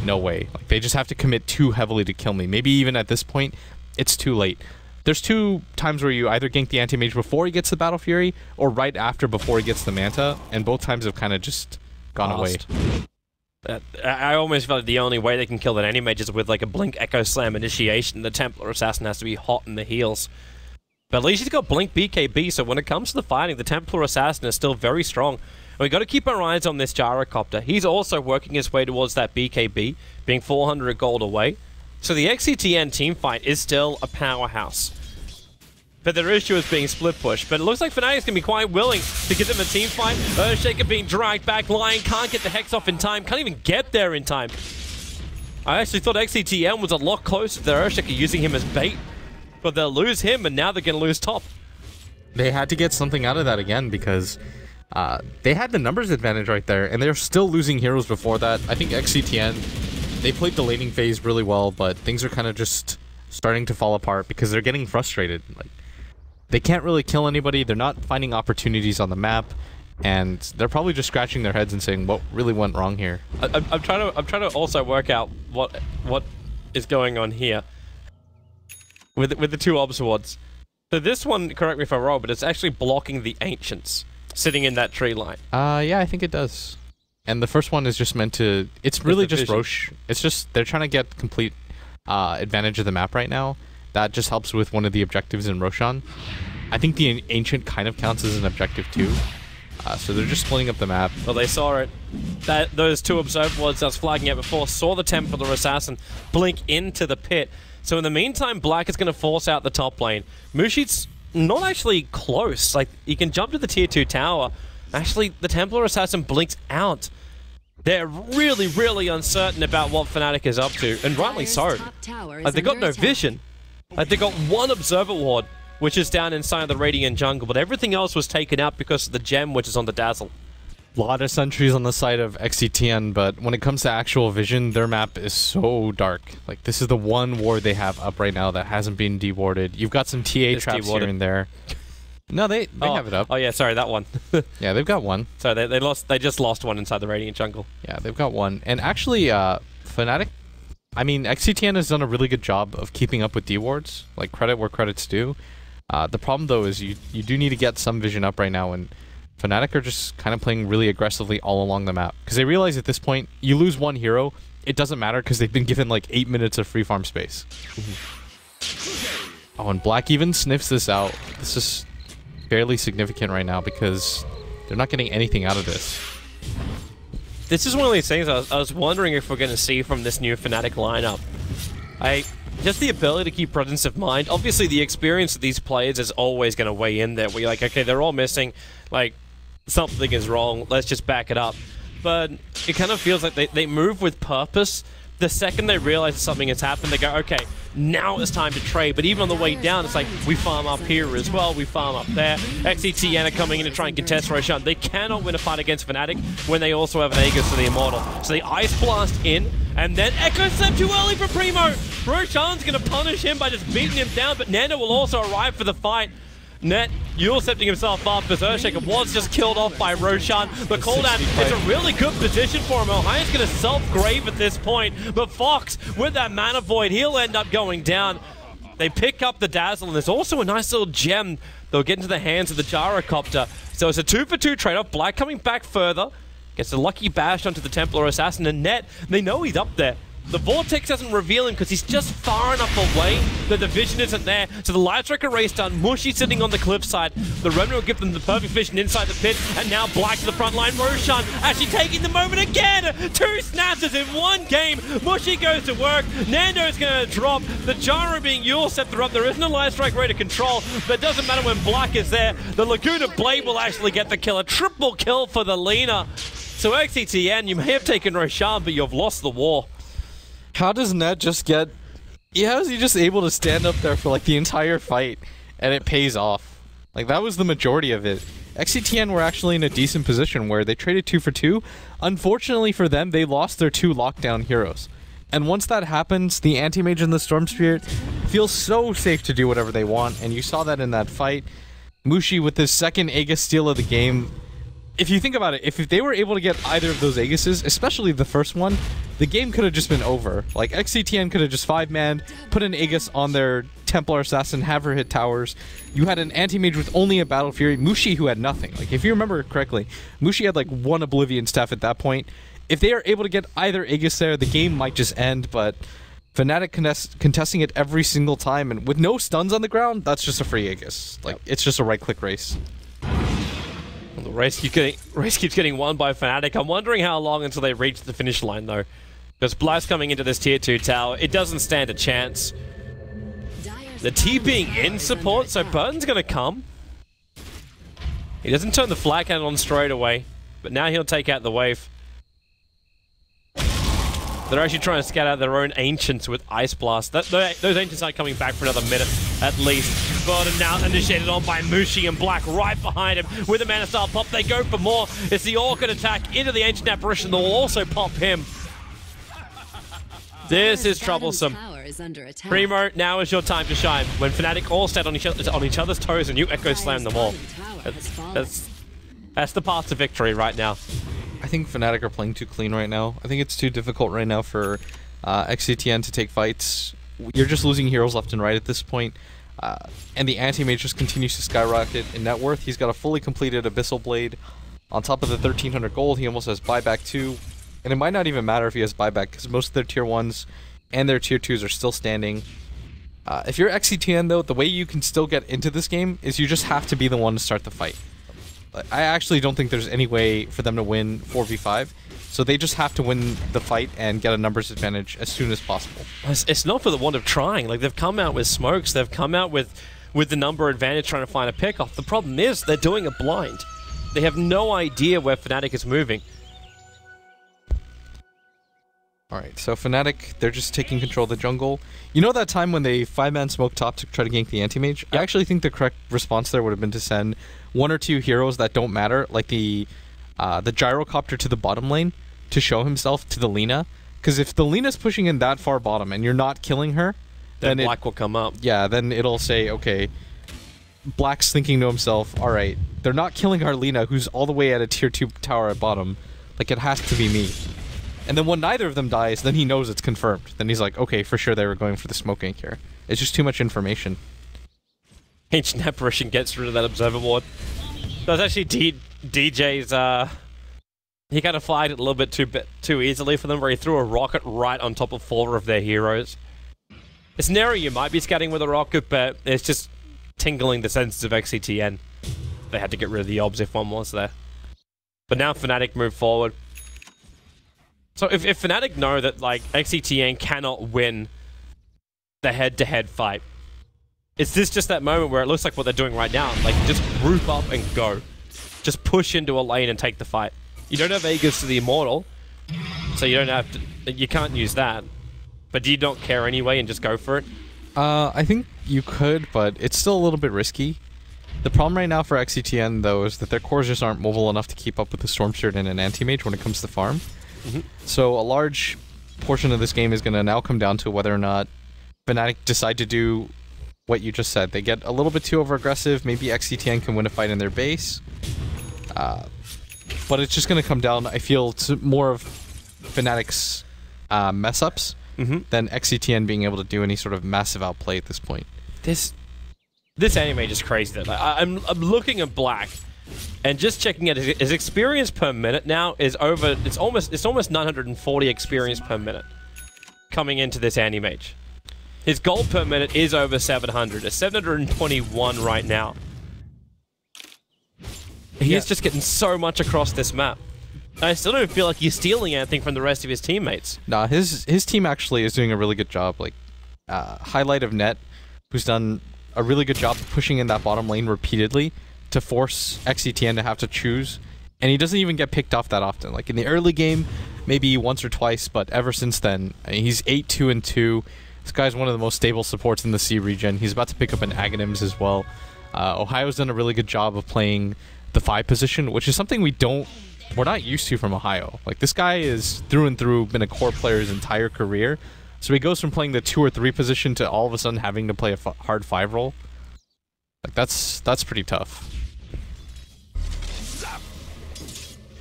S2: no way. Like, they just have to commit too heavily to kill me. Maybe even at this point, it's too late. There's 2 times where you either gank the anti-mage before he gets the Battle Fury, or right after before he gets the Manta, and both times have kind of just gone away.
S1: I almost feel like the only way they can kill that anti-mage is with like a Blink Echo Slam initiation. The Templar Assassin has to be hot in the heels. But at least he's got Blink BKB, so when it comes to the fighting, the Templar Assassin is still very strong. And we've got to keep our eyes on this Gyrocopter. He's also working his way towards that BKB, being 400 gold away. So the XctN team fight is still a powerhouse. But their issue is being split push. But it looks like Fnatic's going to be quite willing to give them a team fight. Earthshaker being dragged back. Lion can't get the Hex off in time. Can't even get there in time. I actually thought XctN was a lot closer to their Earthshaker using him as bait. But they'll lose him, and now they're going to lose top.
S2: They had to get something out of that again, because they had the numbers advantage right there, and they're still losing heroes before that. I think XctN, they played the laning phase really well, but things are kind of just starting to fall apart because they're getting frustrated. Like, they can't really kill anybody, they're not finding opportunities on the map, and they're probably just scratching their heads and saying, what really went wrong here?
S1: I'm trying to also work out what is going on here with the 2 Obs Wards. So this one, correct me if I'm wrong, but it's actually blocking the Ancients sitting in that tree line.
S2: Yeah, I think it does. And the first one is just meant to... It's really just Roche. It's just... They're trying to get complete advantage of the map right now. That just helps with one of the objectives in Roshan. I think the Ancient kind of counts as an objective too. So they're just splitting up the map.
S1: Well, they saw it. Those 2 Observe Wards I was flagging out before saw the Templar Assassin blink into the pit. So in the meantime, Black is going to force out the top lane. Mushi's not actually close. Like, you can jump to the tier 2 tower. Actually, the Templar Assassin blinks out. They're really, really uncertain about what Fnatic is up to, and rightly so. Like, they got no vision. Like, they got 1 Observer Ward, which is down inside the Radiant jungle, but everything else was taken out because of the gem, which is on the Dazzle.
S2: A lot of sentries on the side of XctN, but when it comes to actual vision, their map is so dark. Like, this is the one ward they have up right now that hasn't been dewarded. You've got some TA traps here and there. No, they have it up.
S1: Oh yeah, sorry, that one.
S2: Yeah, they've got one.
S1: So they just lost one inside the Radiant jungle.
S2: Yeah, they've got one. And actually, Fnatic, I mean, XctN has done a really good job of keeping up with D-wards. Like, credit where credit's due. The problem, though, is you do need to get some vision up right now, and Fnatic are just kind of playing really aggressively all along the map. Because they realize at this point, you lose 1 hero, it doesn't matter because they've been given like 8 minutes of free farm space. Oh, and Black even sniffs this out. This is fairly significant right now because they're not getting anything out of this.
S1: This is one of these things I was wondering if we're going to see from this new Fnatic lineup. Just the ability to keep presence of mind. Obviously, the experience of these players is always going to weigh in there. Where you're like, okay, they're all missing. Like, something is wrong. Let's just back it up. But it kind of feels like they move with purpose. The second they realize something has happened, they go, okay, now it's time to trade. But even on the way down, it's like, we farm up here as well, we farm up there. XctN are coming in to try and contest Roshan. They cannot win a fight against Fnatic when they also have an Aegis for the Immortal. So they Ice Blast in, and then Echo Slam too early for Primo! Roshan's going to punish him by just beating him down, but Nando will also arrive for the fight. Net, Yule setting himself up. Berserker was just killed off by Roshan. The cooldown is a really good position for him. Ohio's going to self-grave at this point, but Fox, with that mana void, he'll end up going down. They pick up the Dazzle, and there's also a nice little gem that'll get into the hands of the Gyrocopter. So it's a 2-for-2 trade-off. Black coming back further. Gets a lucky bash onto the Templar Assassin, and Net, they know he's up there. The Vortex doesn't reveal him because he's just far enough away that the vision isn't there. So the Light Striker race done. Mushy sitting on the cliffside. The Remnant will give them the perfect vision inside the pit. And now Black to the front line. Roshan actually taking the moment again. 2 snatches in 1 game. Mushy goes to work. Nando's going to drop. The Gyro being Yule Scepter up. There isn't a Light Strike ready to control. But it doesn't matter when Black is there. The Laguna Blade will actually get the kill. A triple kill for the Lina. So XctN, you may have taken Roshan, but you've lost the war.
S2: How does Net just get... How is he just able to stand up there for like the entire fight and it pays off? Like that was the majority of it. XctN were actually in a decent position where they traded 2 for 2. Unfortunately for them, they lost their 2 lockdown heroes. And once that happens, the Anti-Mage and the Storm Spirit feel so safe to do whatever they want, and you saw that in that fight. Mushi with his second Aegis steal of the game. If you think about it, if they were able to get either of those Aegises, especially the first one, the game could have just been over. Like, XctN could have just 5-manned, put an Aegis on their Templar Assassin, have her hit towers. You had an Anti-Mage with only a Battle Fury, Mushi who had nothing. Like, if you remember correctly, Mushi had like 1 Oblivion staff at that point. If they are able to get either Aegis there, the game might just end, but Fnatic contesting it every single time, and with no stuns on the ground, that's just a free Aegis. Like, it's just a right-click race.
S1: The race keeps getting won by Fnatic. I'm wondering how long until they reach the finish line, though. Because Bly's coming into this tier 2 tower. It doesn't stand a chance. The T being in support, so Burton's going to come. He doesn't turn the flag cannon on straight away, but now he'll take out the wave. They're actually trying to scout out their own Ancients with Ice Blast. Those Ancients aren't coming back for another minute, at least. Burden now initiated on by Mushi and Black right behind him. With a Mana Style pop, they go for more. It's the Orchid attack into the Ancient Apparition that will also pop him. This is troublesome. Primo, now is your time to shine. When Fnatic all stand on each other's toes and you Echo Slam them all. That's the path to victory right now.
S2: I think Fnatic are playing too clean right now. I think it's too difficult right now for XctN to take fights. You're just losing heroes left and right at this point. And the Anti-Mage just continues to skyrocket in net worth. He's got a fully completed Abyssal Blade. On top of the 1300 gold, he almost has buyback too. And it might not even matter if he has buyback, because most of their tier 1s and their tier 2s are still standing. If you're XctN though, the way you can still get into this game is you just have to be the one to start the fight. I actually don't think there's any way for them to win 4v5, so they just have to win the fight and get a numbers advantage as soon as possible.
S1: It's not for the want of trying. Like, they've come out with smokes, they've come out with the number advantage trying to find a pick-off. The problem is they're doing it blind. They have no idea where Fnatic is moving.
S2: Alright, so Fnatic, they're just taking control of the jungle. You know that time when they 5-man smoke top to try to gank the Anti-Mage? I actually think the correct response there would have been to send 1 or 2 heroes that don't matter, like the Gyrocopter to the bottom lane, to show himself to the Lina. Because if the Lina's pushing in that far bottom and you're not killing her,
S1: then Black will come up.
S2: Yeah, then it'll say, okay, Black's thinking to himself, alright, they're not killing our Lina, who's all the way at a tier 2 tower at bottom. Like, it has to be me. And then when neither of them dies, then he knows it's confirmed. Then he's like, okay, for sure they were going for the smoke gank here. It's just too much information.
S1: Ancient Apparition gets rid of that Observer Ward. That was actually DJ's, he kind of flagged it a little bit too easily for them, where he threw a rocket right on top of 4 of their heroes. It's an area you might be scouting with a rocket, but it's just tingling the senses of XctN. They had to get rid of the obs if one was there. But now Fnatic move forward. So if Fnatic know that, like, XctN cannot win the head-to-head fight, is this just that moment where it looks like what they're doing right now? Like, just group up and go. Just push into a lane and take the fight. You don't have Aegis to the Immortal, so you don't have to... You can't use that. But do you not care anyway and just go for it?
S2: I think you could, but it's still a little bit risky. The problem right now for XctN, though, is that their cores just aren't mobile enough to keep up with the Storm Spirit and an Anti-Mage when it comes to farm. So a large portion of this game is going to now come down to whether or not Fnatic decide to do what you just said. They get a little bit too over-aggressive. Maybe XctN can win a fight in their base. But it's just going to come down, I feel, to more of Fnatic's mess-ups than XctN being able to do any sort of massive outplay at this point.
S1: This anime is crazy. Like, I'm looking at Black, and just checking at his experience per minute now is over. It's almost 940 experience per minute coming into this Animage. His gold per minute is over 700. It's 721 right now. He's just getting so much across this map. I still don't feel like he's stealing anything from the rest of his teammates.
S2: Nah, his team actually is doing a really good job. Like, highlight of Net, who's done a really good job pushing in that bottom lane repeatedly to force XctN to have to choose. And he doesn't even get picked off that often. Like, in the early game, maybe once or twice, but ever since then, I mean, he's 8-2-2. This guy's one of the most stable supports in the C region. He's about to pick up an Aghanims as well. Ohio's done a really good job of playing the 5 position, which is something we're not used to from Ohio. Like, this guy is through and through been a core player his entire career. So he goes from playing the 2 or 3 position to all of a sudden having to play a hard 5 role. Like, that's pretty tough.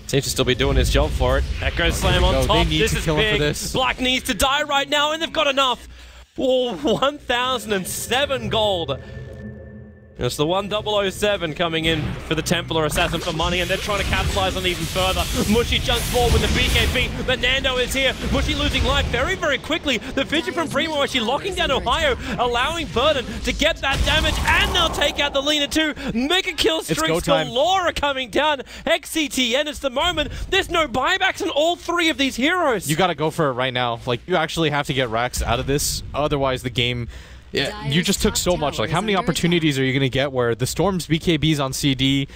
S1: Seems to still be doing his job for it. Echo Slam on top.
S2: This is big.
S1: Black needs to die right now, and they've got enough. Oh, 1,007 gold. It's the 1007 coming in for the Templar Assassin for money, and they're trying to capitalize on even further. Mushy jumps forward with the BKB, but Nando is here. Mushy losing life very, very quickly. The vision from Primo actually locking down Ohio, allowing Burden to get that damage, and they'll take out the Lina too. Mega kill streaks galore are coming down. XctN, it's the moment. There's no buybacks on all 3 of these heroes.
S2: You gotta go for it right now. Like, you actually have to get racks out of this, otherwise the game... Yeah, you just took so much. Like, how many opportunities are you going to get where the Storm's BKB's on CD,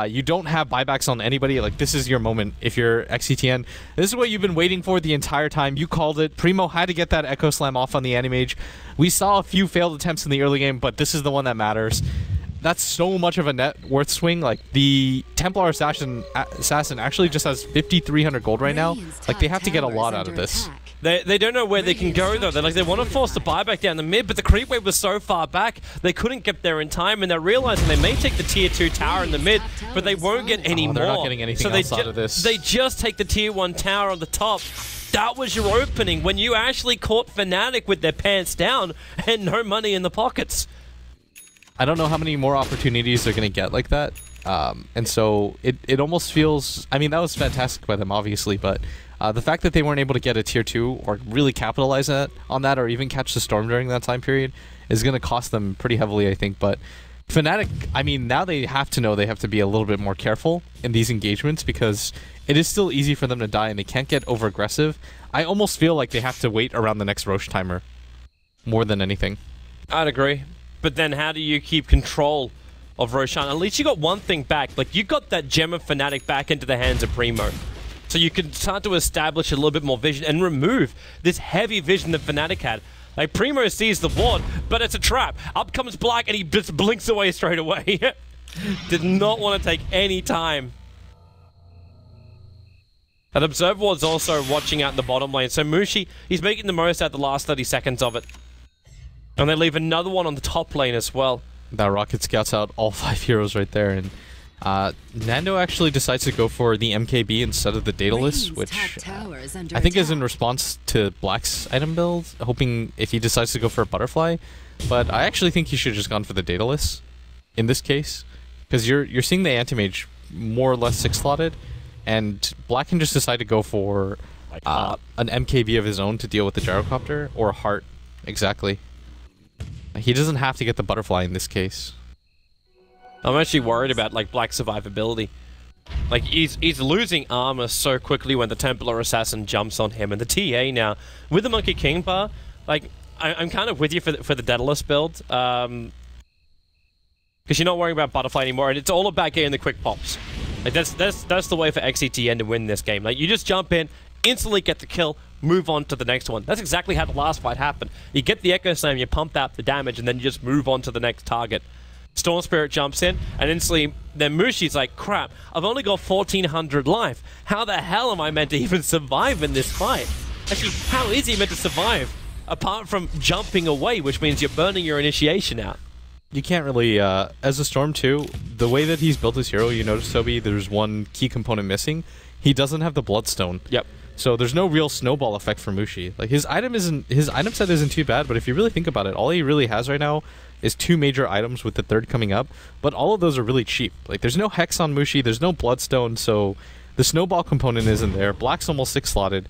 S2: you don't have buybacks on anybody? Like, this is your moment if you're XctN. This is what you've been waiting for the entire time. You called it. Primo had to get that Echo Slam off on the Animage. We saw a few failed attempts in the early game, but this is the one that matters. That's so much of a net worth swing. Like, the Templar Assassin actually just has 5,300 gold right now. Like, they have to get a lot out of this.
S1: They don't know where they can go, though. They want to force the buyback down the mid, but the creep wave was so far back, they couldn't get there in time, and they're realizing they may take the tier 2 tower in the mid, but they won't get any more.
S2: They're not getting anything else out of this.
S1: They just take the tier 1 tower on the top. That was your opening when you actually caught Fnatic with their pants down and no money in the pockets.
S2: I don't know how many more opportunities they're going to get like that. And so it almost feels... I mean, that was fantastic by them, obviously, but the fact that they weren't able to get a tier 2 or really capitalize on that or even catch the Storm during that time period is going to cost them pretty heavily, I think. But Fnatic, I mean, now they have to know they have to be a little bit more careful in these engagements because it is still easy for them to die and they can't get over-aggressive. I almost feel like they have to wait around the next Roche timer more than anything.
S1: I'd agree. But then how do you keep control of Roshan? At least you got one thing back. Like, you got that gem of Fnatic back into the hands of Primo. So you can start to establish a little bit more vision and remove this heavy vision that Fnatic had. Like, Primo sees the ward, but it's a trap. Up comes Black and he just blinks away straight away. Did not want to take any time. And Observer Ward's also watching out in the bottom lane. So Mushi, he's making the most out of the last 30 seconds of it. And they leave another one on the top lane as well.
S2: That Rocket scouts out all 5 heroes right there. And Nando actually decides to go for the MKB instead of the Daedalus, which I think is in response to Black's item build, hoping if he decides to go for a Butterfly. But I actually think he should have just gone for the Daedalus in this case. Because you're seeing the Anti-Mage more or less 6-slotted, and Black can just decide to go for an MKB of his own to deal with the Gyrocopter, or a Heart, exactly. He doesn't have to get the Butterfly in this case.
S1: I'm actually worried about, like, Black's survivability. Like, he's losing armor so quickly when the Templar Assassin jumps on him. And the TA now, with the Monkey King bar, like, I'm kind of with you for the Daedalus build. Because you're not worrying about Butterfly anymore, and it's all about getting the quick pops. Like, that's the way for XctN to win this game. Like, you just jump in, instantly get the kill, move on to the next one. That's exactly how the last fight happened. You get the Echo Slam, you pump out the damage, and then you just move on to the next target. Storm Spirit jumps in, and instantly, then Mushi's like, crap, I've only got 1,400 life. How the hell am I meant to even survive in this fight? Actually, how is he meant to survive apart from jumping away, which means you're burning your initiation out.
S2: You can't really, as a Storm 2, the way that he's built his hero, you notice, Toby, there's one key component missing. He doesn't have the Bloodstone.
S1: Yep.
S2: So there's no real snowball effect for Mushi. Like, his item set isn't too bad, but if you really think about it, all he really has right now is 2 major items with the 3rd coming up, but all of those are really cheap. Like, there's no Hex on Mushi, there's no Bloodstone, so the snowball component isn't there. Black's almost 6-slotted.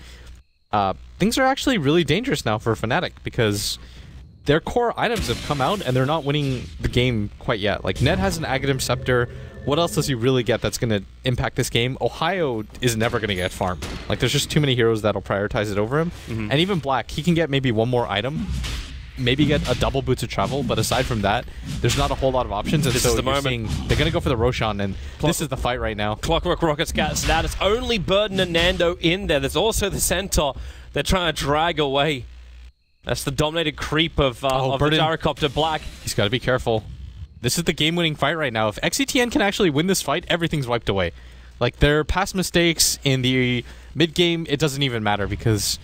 S2: Things are actually really dangerous now for Fnatic, because their core items have come out, and they're not winning the game quite yet. Like, Ned has an Aghanim Scepter. What else does he really get that's going to impact this game? Ohio is never going to get farmed. Like, there's just too many heroes that'll prioritize it over him. And even Black, he can get maybe one more item, maybe get a double Boots of Travel, but aside from that, there's not a whole lot of options. And
S1: this
S2: so
S1: is the moment.
S2: They're going to go for the Roshan, and this is the fight right now.
S1: Clockwork Rocket's got status. Only Burden and Nando in there. There's also the Centaur they're trying to drag away. That's the dominated creep of the Gyrocopter Black.
S2: He's got to be careful. This is the game-winning fight right now. If XctN can actually win this fight, everything's wiped away. Like, their past mistakes in the mid-game, it doesn't even matter, because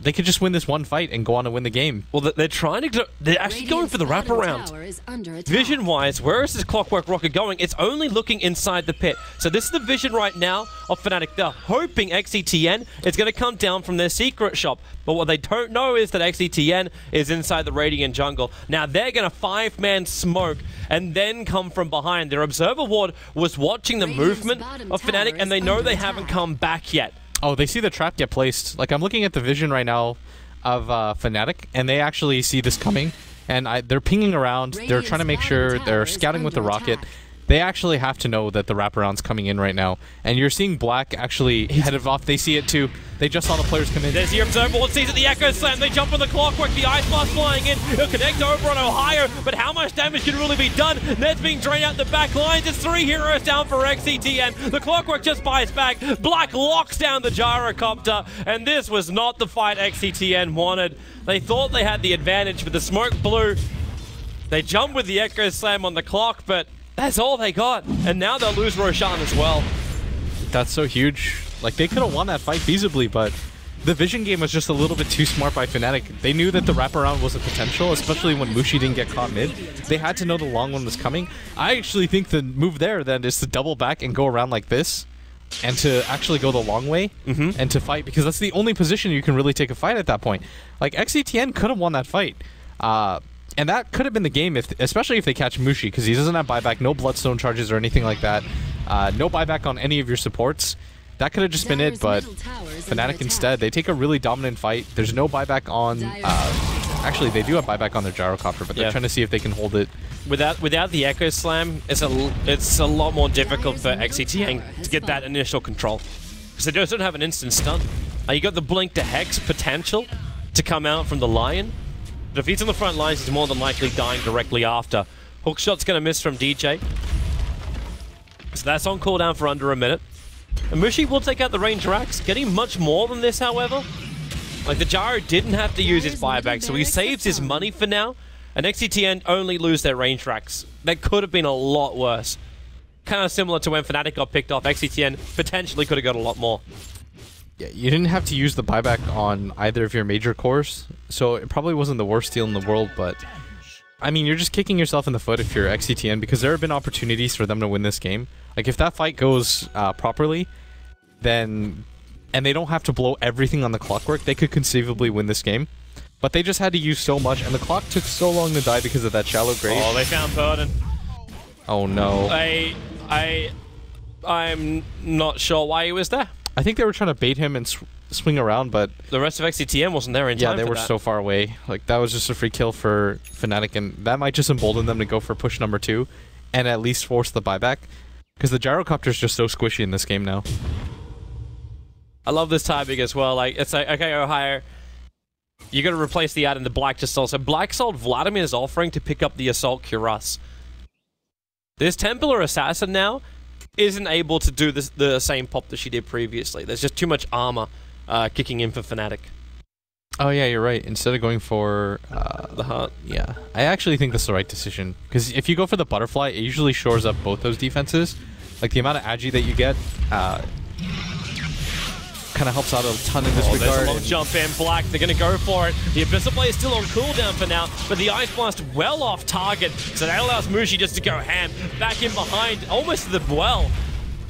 S2: they could just win this one fight and go on to win the game.
S1: Well, they're trying to... They're actually going for the wraparound. Vision-wise, where is this Clockwork Rocket going? It's only looking inside the pit. So this is the vision right now of Fnatic. They're hoping XctN is going to come down from their secret shop. But what they don't know is that XctN is inside the Radiant jungle. Now, they're going to 5-man smoke and then come from behind. Their Observer Ward was watching the movement of Fnatic, and they know they haven't come back yet.
S2: Oh, they see the trap get placed. Like, I'm looking at the vision right now of Fnatic, and they actually see this coming, and they're pinging around. They're trying to make sure they're scouting with the rocket. They actually have to know that the wraparound's coming in right now. And you're seeing Black actually headed off. They see it too. They just saw the players come in.
S1: There's the Observer Ward, sees it, the Echo Slam. They jump on the Clockwork, the Ice Blast flying in. He'll connect over on Ohio, but how much damage can really be done? Ned's being drained out the back lines. It's 3 heroes down for XctN. The Clockwork just bites back. Black locks down the Gyrocopter, and this was not the fight XctN wanted. They thought they had the advantage, but the smoke blew. They jumped with the Echo Slam on the clock, but that's all they got. And now they'll lose Roshan as well.
S2: That's so huge. Like, they could have won that fight feasibly, but the vision game was just a little bit too smart by Fnatic. They knew that the wraparound was a potential, especially when Mushi didn't get caught mid. They had to know the long one was coming. I actually think the move there then is to double back and go around like this, and to actually go the long way and to fight, because that's the only position you can really take a fight at that point. Like, XctN could have won that fight. And that could have been the game, especially if they catch Mushi, because he doesn't have buyback, no Bloodstone charges or anything like that. No buyback on any of your supports. That could have just been it, but Fnatic instead, they take a really dominant fight. There's no buyback on... actually, they do have buyback on their Gyrocopter, but they're trying to see if they can hold it.
S1: Without the Echo Slam, it's a lot more difficult for XctN to get that initial control, because they don't have an instant stun. You got the Blink to Hex potential to come out from the Lion. But if he's on the front lines, he's more than likely dying directly after. Hookshot's going to miss from DJ. So that's on cooldown for under a minute. And Mushi will take out the Ranger Axe, getting much more than this, however. Like, the Gyro didn't have to use his buyback, so he saves his money for now. And XctN only lose their Ranger Axe. That could have been a lot worse. Kind of similar to when Fnatic got picked off. XctN potentially could have got a lot more.
S2: Yeah, you didn't have to use the buyback on either of your major cores, so it probably wasn't the worst deal in the world, but... I mean, you're just kicking yourself in the foot if you're XctN, because there have been opportunities for them to win this game. Like, if that fight goes properly, then... And they don't have to blow everything on the Clockwork, they could conceivably win this game. But they just had to use so much, and the clock took so long to die because of that shallow grave.
S1: Oh, they found Burden.
S2: Oh, no.
S1: I'm not sure why he was there.
S2: I think they were trying to bait him and swing around, but...
S1: The rest of XctN wasn't there in time.
S2: Yeah, they were so far away. Like, that was just a free kill for Fnatic, and that might just embolden them to go for push number 2 and at least force the buyback, because the Gyrocopter's just so squishy in this game now.
S1: I love this timing as well. Like, it's like, okay, Ohio, you got to replace the ad and the Black just sold. So Black sold Vladimir's offering to pick up the Assault Cuirass. This Templar Assassin now isn't able to do the same pop that she did previously. There's just too much armor kicking in for Fnatic.
S2: Oh yeah, you're right. Instead of going for
S1: the Heart.
S2: Yeah. I actually think that's the right decision. Because if you go for the Butterfly, it usually shores up both those defenses. Like, the amount of agi that you get kind kind of helps out a ton in this
S1: There's
S2: regard.
S1: a long jump in. Black, they're going to go for it. The Abyssal Blade is still on cooldown for now, but the Ice Blast well off target, so that allows Mushi just to go ham. Back in behind, almost to the well.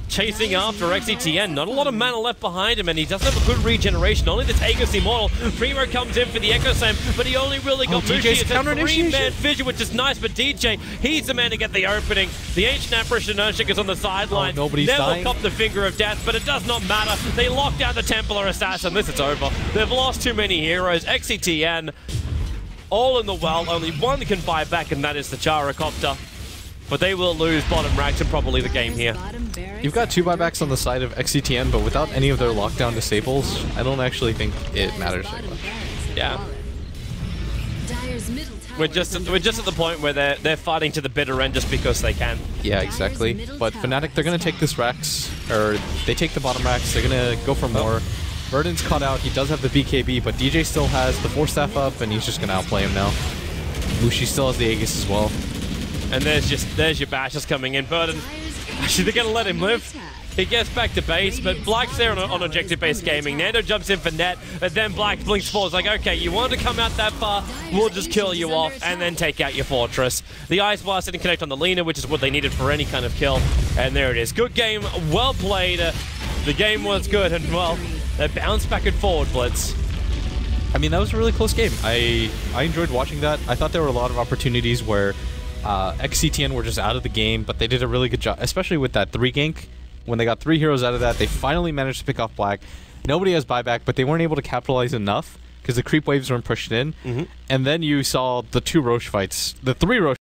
S1: Chasing after XctN. Not a lot of mana left behind him, and he doesn't have a good regeneration. Only the Tagus Immortal. Primo comes in for the Echo Slam, but he only really got Mushi. It's a three-man fissure, which is nice, but DJ, he's the man to get the opening. The Ancient Apparition Nurshik is on the sideline.
S2: Nobody's
S1: Never
S2: dying.
S1: copped the Finger of Death, but it does not matter. They lock down the Templar Assassin. This is over. They've lost too many heroes. XctN, all in the well. Only one can buy back, and that is the Gyrocopter. But they will lose bottom racks and probably the game here.
S2: You've got 2 buybacks on the side of XctN, but without any of their lockdown disables, I don't actually think it matters that much.
S1: Yeah. We're just at the point where they're fighting to the bitter end just because they can.
S2: Yeah, exactly. But Fnatic, they're going to take this racks, or they take the bottom racks, they're going to go for more. Burden's caught out, he does have the BKB, but DJ still has the 4-staff up, and he's just going to outplay him now. Mushi still has the Aegis as well.
S1: And there's your bashes coming in. Burden, actually they're going to let him live. He gets back to base, but Black's there on objective-based gaming. Nando jumps in for net, and then Black blinks forward. Like, okay, you want to come out that far, we'll just kill you off, and then take out your fortress. The Ice Blast didn't connect on the Lina, which is what they needed for any kind of kill. And there it is. Good game, well played. The game was good, and well, they bounced back and forward, Blitz.
S2: I mean, that was a really close game. I enjoyed watching that. I thought there were a lot of opportunities where XctN were just out of the game, but they did a really good job, especially with that 3 gank. When they got 3 heroes out of that, they finally managed to pick off Black. Nobody has buyback, but they weren't able to capitalize enough because the creep waves weren't pushed in. And then you saw the 2 Roche fights, the 3 Roche